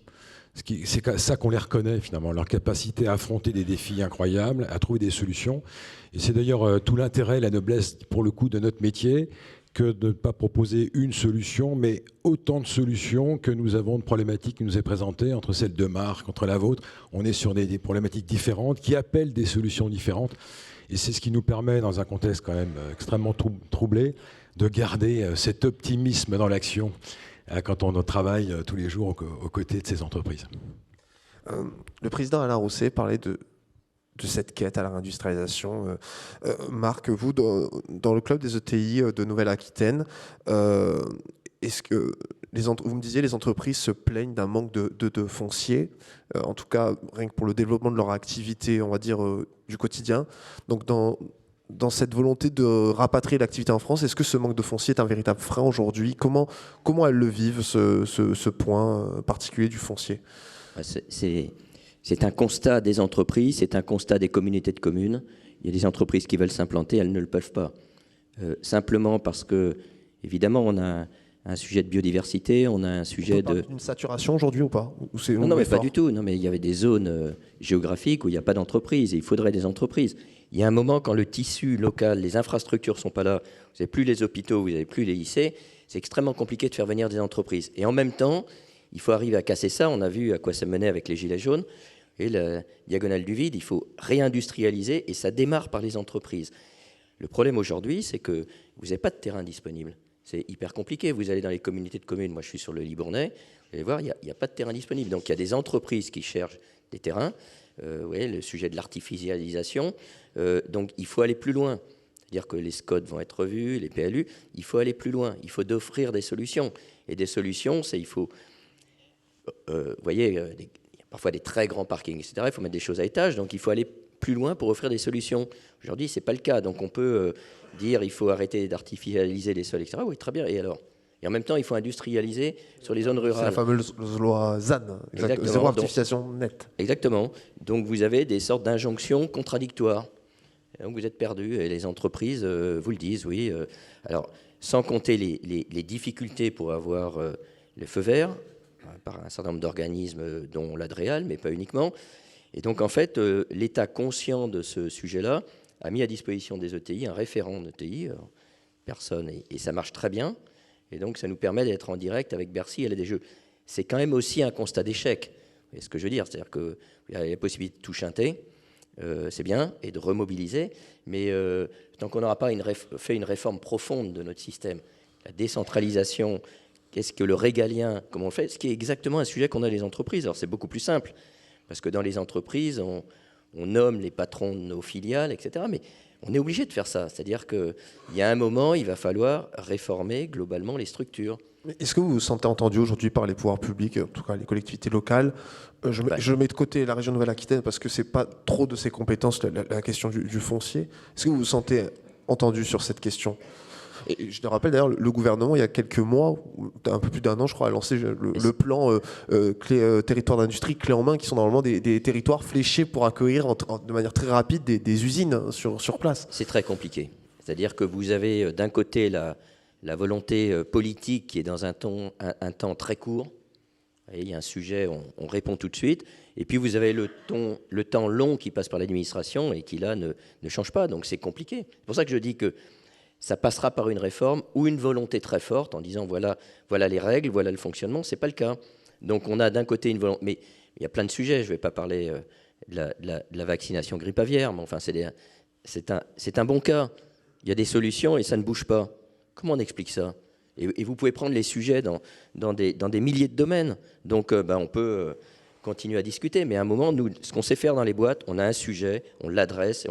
C'est ça qu'on les reconnaît finalement, leur capacité à affronter des défis incroyables, à trouver des solutions. Et c'est d'ailleurs tout l'intérêt, la noblesse pour le coup de notre métier, que de ne pas proposer une solution, mais autant de solutions que nous avons de problématiques qui nous est présentées, entre celle de Marc, entre la vôtre. On est sur des problématiques différentes qui appellent des solutions différentes. Et c'est ce qui nous permet, dans un contexte quand même extrêmement troublé, de garder cet optimisme dans l'action quand on travaille tous les jours aux côtés de ces entreprises. Le président Alain Rousset parlait de cette quête à la réindustrialisation. Marc, vous, dans le club des ETI de Nouvelle-Aquitaine, est-ce que vous me disiez les entreprises se plaignent d'un manque de foncier, en tout cas rien que pour le développement de leur activité, on va dire, du quotidien. Donc dans cette volonté de rapatrier l'activité en France, est-ce que ce manque de foncier est un véritable frein aujourd'hui ? Comment elles le vivent, ce point particulier du foncier ? C'est un constat des entreprises, c'est un constat des communautés de communes. Il y a des entreprises qui veulent s'implanter, elles ne le peuvent pas. Simplement parce que, évidemment, on a un sujet de biodiversité, on a un sujet de... Une saturation aujourd'hui ou pas ? Non, mais pas du tout. Non, mais il y avait des zones géographiques où il n'y a pas d'entreprise et il faudrait des entreprises. Il y a un moment, quand le tissu local, les infrastructures ne sont pas là, vous n'avez plus les hôpitaux, vous n'avez plus les lycées, c'est extrêmement compliqué de faire venir des entreprises. Et en même temps, il faut arriver à casser ça. On a vu à quoi ça menait avec les Gilets jaunes. Et la diagonale du vide, il faut réindustrialiser et ça démarre par les entreprises. Le problème aujourd'hui, c'est que vous n'avez pas de terrain disponible. C'est hyper compliqué. Vous allez dans les communautés de communes, moi je suis sur le Libournais, vous allez voir, il n'y a pas de terrain disponible. Donc il y a des entreprises qui cherchent des terrains. Ouais, le sujet de l'artificialisation. Donc il faut aller plus loin. C'est-à-dire que les SCOT vont être revus, les PLU, il faut aller plus loin. Il faut offrir des solutions. Et des solutions, c'est il faut... vous voyez, il y a parfois des très grands parkings, etc. Il faut mettre des choses à étage, donc il faut aller plus loin pour offrir des solutions. Aujourd'hui, ce n'est pas le cas. Donc on peut dire il faut arrêter d'artificialiser les sols, etc. Oui, très bien. Et alors ? Et en même temps, il faut industrialiser sur les zones rurales. C'est la fameuse loi ZAN, zéro artificialisation nette. Exactement. Donc vous avez des sortes d'injonctions contradictoires. Et donc vous êtes perdu et les entreprises vous le disent, oui. Alors, sans compter les difficultés pour avoir le feu vert, par un certain nombre d'organismes, dont l'ADREAL, mais pas uniquement. Et donc, en fait, l'État, conscient de ce sujet-là, a mis à disposition des ETI un référent d'ETI, personne, et ça marche très bien. Et donc, ça nous permet d'être en direct avec Bercy et la DGE. C'est quand même aussi un constat d'échec. Vous voyez ce que je veux dire ? C'est-à-dire qu'il y a la possibilité de tout chanter, c'est bien, et de remobiliser, mais tant qu'on n'aura pas fait une réforme profonde de notre système, la décentralisation, qu'est-ce que le régalien, comment on le fait ? Ce qui est exactement un sujet qu'on a les entreprises. Alors, c'est beaucoup plus simple, parce que dans les entreprises, on nomme les patrons de nos filiales, etc., mais on est obligé de faire ça. C'est-à-dire qu'il y a un moment, il va falloir réformer globalement les structures. Est-ce que vous vous sentez entendu aujourd'hui par les pouvoirs publics, en tout cas les collectivités locales ? Je mets de côté la région Nouvelle-Aquitaine parce que ce n'est pas trop de ses compétences, la question du foncier. Est-ce que vous vous sentez entendu sur cette question ? Et je te rappelle d'ailleurs, le gouvernement, il y a quelques mois, un peu plus d'un an, je crois, a lancé le plan territoire d'industrie clé en main, qui sont normalement des territoires fléchés pour accueillir de manière très rapide des usines sur place. C'est très compliqué. C'est-à-dire que vous avez d'un côté la volonté politique qui est dans un temps très court. Et il y a un sujet, on répond tout de suite. Et puis vous avez le temps long qui passe par l'administration et qui là ne change pas. Donc c'est compliqué. C'est pour ça que je dis que ça passera par une réforme ou une volonté très forte en disant voilà les règles, voilà le fonctionnement. C'est pas le cas. Donc on a d'un côté une volonté, mais il y a plein de sujets. Je ne vais pas parler de la vaccination grippe aviaire, mais enfin c'est un bon cas. Il y a des solutions et ça ne bouge pas. Comment on explique ça ? Et vous pouvez prendre les sujets dans des milliers de domaines. Donc on peut continuer à discuter, mais à un moment, nous, ce qu'on sait faire dans les boîtes, on a un sujet, on l'adresse.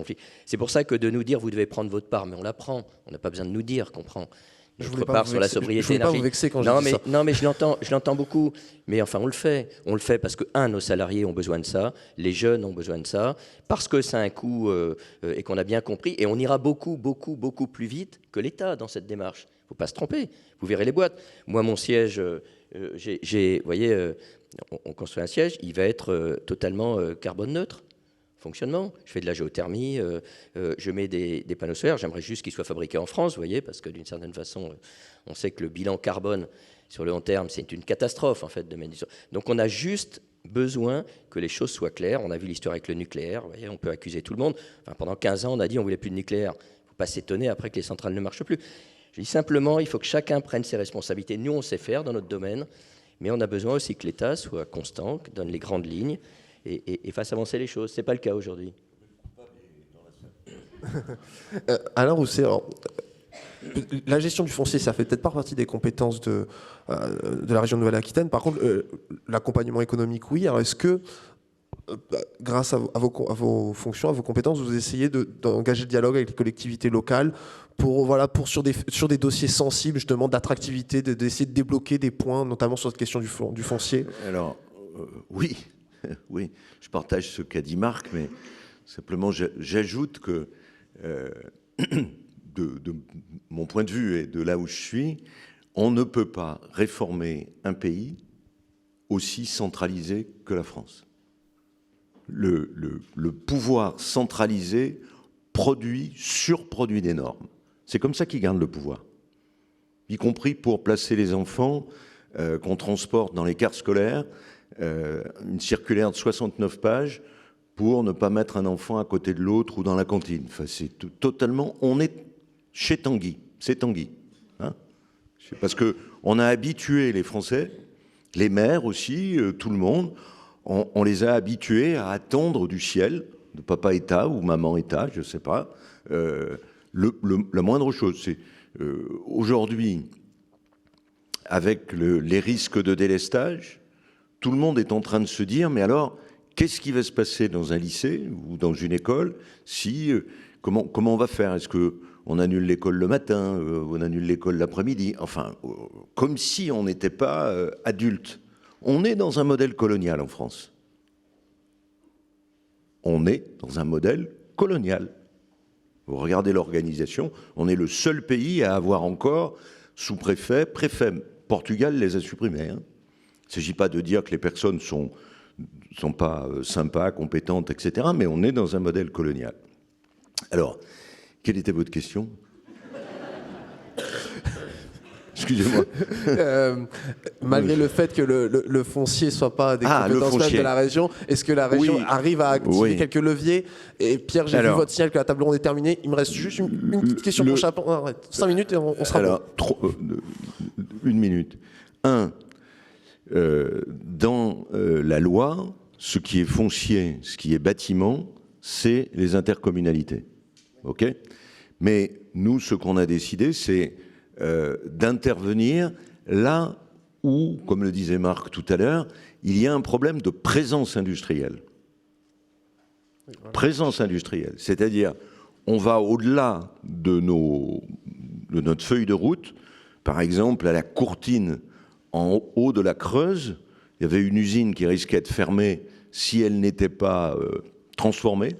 C'est pour ça que de nous dire vous devez prendre votre part, mais on la prend. On n'a pas besoin de nous dire qu'on prend notre part sur la sobriété énergétique. Je ne voulais pas vous vexer quand je dis ça. Non, mais je l'entends beaucoup. Mais enfin, on le fait. On le fait parce que, nos salariés ont besoin de ça, les jeunes ont besoin de ça, parce que ça a un coût et qu'on a bien compris. Et on ira beaucoup, beaucoup, beaucoup plus vite que l'État dans cette démarche. Il ne faut pas se tromper. Vous verrez les boîtes. Moi, mon siège, vous voyez, on construit un siège, il va être totalement carbone neutre. fonctionnement. Je fais de la géothermie, je mets des panneaux solaires. J'aimerais juste qu'ils soient fabriqués en France, vous voyez, parce que d'une certaine façon, on sait que le bilan carbone sur le long terme, c'est une catastrophe en fait de mettre du solaire. Donc on a juste besoin que les choses soient claires. On a vu l'histoire avec le nucléaire, vous voyez, on peut accuser tout le monde. Enfin, pendant 15 ans, on a dit on voulait plus de nucléaire. Il ne faut pas s'étonner après que les centrales ne marchent plus. Je dis simplement, il faut que chacun prenne ses responsabilités. Nous, on sait faire dans notre domaine, mais on a besoin aussi que l'État soit constant, donne les grandes lignes et fasse avancer les choses. Ce n'est pas le cas aujourd'hui. Alain Rousset, alors, la gestion du foncier, ça fait peut-être pas partie des compétences de la région de Nouvelle-Aquitaine. Par contre, l'accompagnement économique, oui. Alors, est-ce que, grâce à vos fonctions, à vos compétences, vous essayez d'engager le dialogue avec les collectivités locales pour sur des dossiers sensibles, justement, d'attractivité, d'essayer de débloquer des points, notamment sur cette question du foncier? Alors, oui, oui, je partage ce qu'a dit Marc, mais simplement, j'ajoute que, de mon point de vue et de là où je suis, on ne peut pas réformer un pays aussi centralisé que la France. Le pouvoir centralisé surproduit des normes. C'est comme ça qu'ils gardent le pouvoir, y compris pour placer les enfants qu'on transporte dans les cars scolaires, une circulaire de 69 pages pour ne pas mettre un enfant à côté de l'autre ou dans la cantine. Enfin, c'est totalement... On est chez Tanguy, c'est Tanguy. Hein, parce qu'on a habitué les Français, les maires aussi, tout le monde, on les a habitués à attendre du ciel, de papa État ou maman État, je ne sais pas, la moindre chose. C'est aujourd'hui, avec les risques de délestage, tout le monde est en train de se dire, mais alors, qu'est-ce qui va se passer dans un lycée ou dans une école si comment on va faire? Est-ce qu'on annule l'école le matin, on annule l'école l'après-midi? Enfin, comme si on n'était pas adulte. On est dans un modèle colonial en France. On est dans un modèle colonial. Vous regardez l'organisation, on est le seul pays à avoir encore sous-préfet, préfet. Portugal les a supprimés. Hein. Il ne s'agit pas de dire que les personnes sont pas sympas, compétentes, etc. Mais on est dans un modèle colonial. Alors, quelle était votre question? Excusez-moi. Malgré le fait que le foncier ne soit pas des compétences même de la région, est-ce que la région arrive à activer quelques leviers? Et Pierre, j'ai vu votre signal que la table ronde est terminée. Il me reste juste une petite question pour chacun. 5 minutes et on sera bon. 1 minute. Dans la loi, ce qui est foncier, ce qui est bâtiment, c'est les intercommunalités. OK ? Mais nous, ce qu'on a décidé, c'est d'intervenir là où, comme le disait Marc tout à l'heure, il y a un problème de présence industrielle. Présence industrielle, c'est-à-dire on va au-delà de notre feuille de route. Par exemple, à la Courtine, en haut de la Creuse, il y avait une usine qui risquait de fermer si elle n'était pas transformée.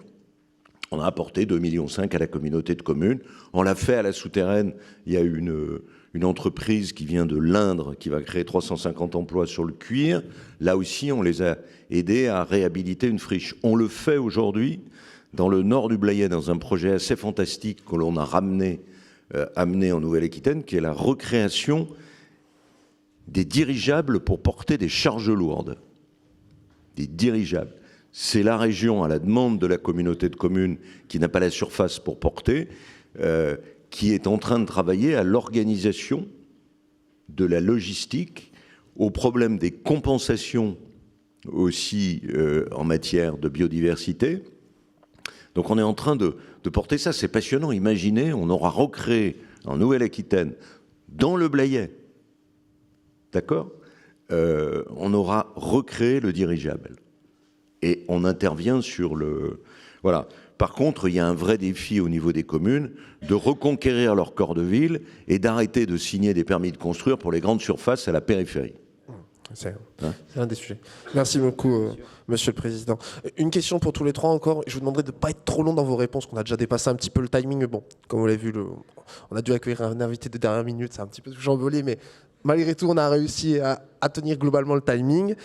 On a apporté 2,5 millions à la communauté de communes. On l'a fait à la souterraine. Il y a une entreprise qui vient de l'Indre qui va créer 350 emplois sur le cuir. Là aussi, on les a aidés à réhabiliter une friche. On le fait aujourd'hui dans le nord du Blayais, dans un projet assez fantastique que l'on a amené en Nouvelle-Aquitaine, qui est la recréation des dirigeables pour porter des charges lourdes. Des dirigeables. C'est la région, à la demande de la communauté de communes qui n'a pas la surface pour porter, qui est en train de travailler à l'organisation de la logistique, au problème des compensations aussi en matière de biodiversité. Donc on est en train de porter ça, c'est passionnant. Imaginez, on aura recréé en Nouvelle-Aquitaine, dans le Blayais, d'accord, on aura recréé le dirigeable. Et on intervient sur le... Voilà. Par contre, il y a un vrai défi au niveau des communes de reconquérir leur corps de ville et d'arrêter de signer des permis de construire pour les grandes surfaces à la périphérie. C'est un des sujets. Merci beaucoup, Monsieur le Président. Une question pour tous les trois encore. Je vous demanderai de ne pas être trop long dans vos réponses, qu'on a déjà dépassé un petit peu le timing. Bon, comme vous l'avez vu, on a dû accueillir un invité de dernière minute, c'est un petit peu chambolé, mais Malgré tout, on a réussi à tenir globalement le timing.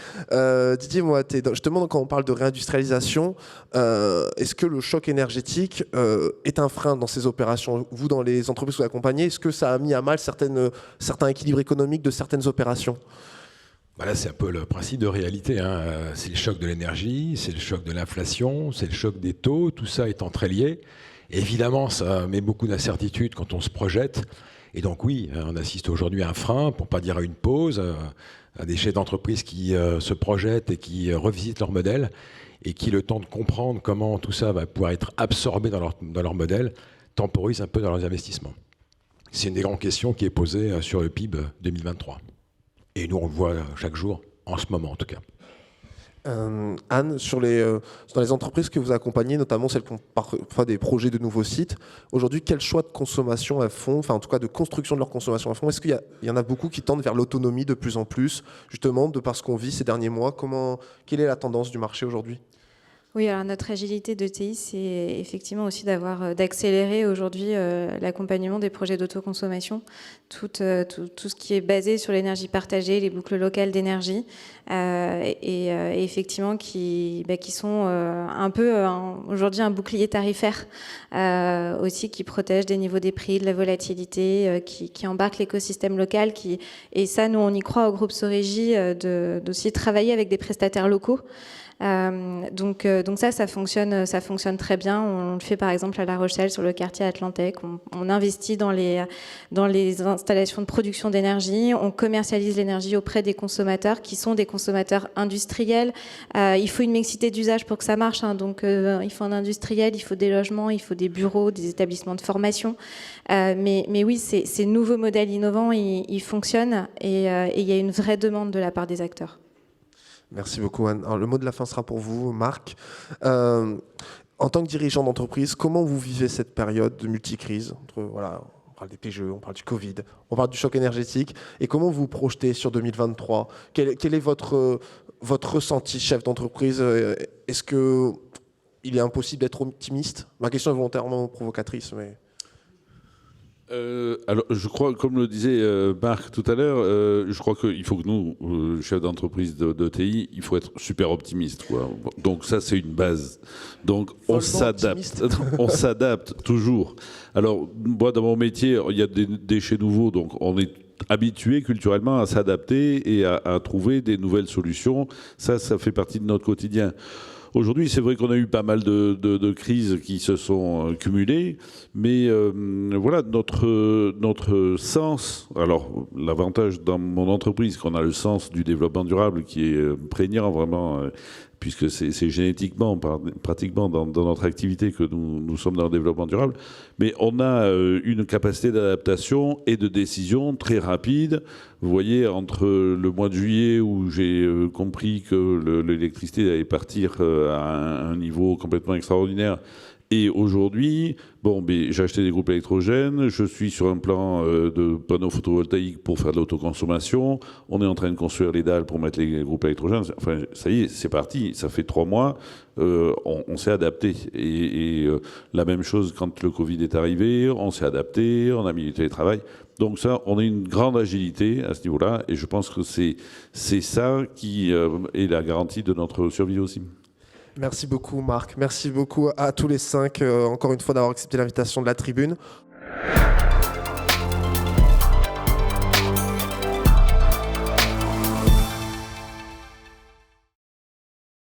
Didier Moaté, justement, quand on parle de réindustrialisation, est-ce que le choc énergétique est un frein dans ces opérations? Vous, dans les entreprises que vous accompagnez, est-ce que ça a mis à mal certains équilibres économiques de certaines opérations? Là, c'est un peu le principe de réalité, hein. C'est le choc de l'énergie, c'est le choc de l'inflation, c'est le choc des taux, tout ça étant très lié. Et évidemment, ça met beaucoup d'incertitudes quand on se projette. Et donc oui, on assiste aujourd'hui à un frein, pour ne pas dire à une pause, à des chefs d'entreprise qui se projettent et qui revisitent leur modèle et qui, le temps de comprendre comment tout ça va pouvoir être absorbé dans leur modèle, temporisent un peu dans leurs investissements. C'est une des grandes questions qui est posée sur le PIB 2023. Et nous, on le voit chaque jour, en ce moment en tout cas. Anne, dans les entreprises que vous accompagnez, notamment celles qui ont parfois des projets de nouveaux sites, aujourd'hui, quel choix de consommation elles font, enfin en tout cas de construction de leur consommation elles font? Est-ce qu'il y en a beaucoup qui tendent vers l'autonomie de plus en plus, justement, de par ce qu'on vit ces derniers mois? Quelle est la tendance du marché aujourd'hui? Oui, alors notre agilité de TI, c'est effectivement aussi d'accélérer aujourd'hui l'accompagnement des projets d'autoconsommation, tout ce qui est basé sur l'énergie partagée, les boucles locales d'énergie, et effectivement qui sont un peu aujourd'hui un bouclier tarifaire aussi qui protège des niveaux des prix, de la volatilité, qui embarque l'écosystème local. Et ça, nous, on y croit au groupe Sorégie d'aussi travailler avec des prestataires locaux. Donc ça fonctionne très bien. On le fait par exemple à La Rochelle sur le quartier Atlantec. On investit dans les installations de production d'énergie. On commercialise l'énergie auprès des consommateurs qui sont des consommateurs industriels. Il faut une mixité d'usage pour que ça marche, hein. Donc il faut un industriel, il faut des logements, il faut des bureaux, des établissements de formation. Mais oui, ces nouveaux modèles innovants, ils fonctionnent et il y a une vraie demande de la part des acteurs. Merci beaucoup, Anne. Alors, le mot de la fin sera pour vous, Marc. En tant que dirigeant d'entreprise, comment vous vivez cette période de multicrise on parle des PGE, on parle du Covid, on parle du choc énergétique. Et comment vous vous projetez sur 2023 ? Quel est votre ressenti, chef d'entreprise ? Est-ce qu'il est impossible d'être optimiste ? Ma question est volontairement provocatrice, mais... Alors, je crois, comme le disait Marc tout à l'heure, je crois qu'il faut que nous, chefs d'entreprise de TI, il faut être super optimiste, quoi. Donc ça, c'est une base. Donc on s'adapte toujours. Alors moi, dans mon métier, il y a des déchets nouveaux, donc on est habitué culturellement à s'adapter et à trouver des nouvelles solutions. Ça fait partie de notre quotidien. Aujourd'hui, c'est vrai qu'on a eu pas mal de crises qui se sont cumulées, mais voilà, notre sens, alors l'avantage dans mon entreprise, qu'on a le sens du développement durable qui est prégnant vraiment, puisque c'est génétiquement, pratiquement dans notre activité que nous sommes dans le développement durable, mais on a une capacité d'adaptation et de décision très rapide. Vous voyez, entre le mois de juillet où j'ai compris que l'électricité allait partir à un niveau complètement extraordinaire, et aujourd'hui, j'ai acheté des groupes électrogènes, je suis sur un plan de panneaux photovoltaïques pour faire de l'autoconsommation, on est en train de construire les dalles pour mettre les groupes électrogènes, enfin ça y est, c'est parti, ça fait 3 mois, on s'est adapté. Et la même chose quand le Covid est arrivé, on s'est adapté, on a mis du télétravail. Donc ça, on a une grande agilité à ce niveau-là, et je pense que c'est ça qui est la garantie de notre survie aussi. Merci beaucoup, Marc. Merci beaucoup à tous les 5, encore une fois, d'avoir accepté l'invitation de la tribune.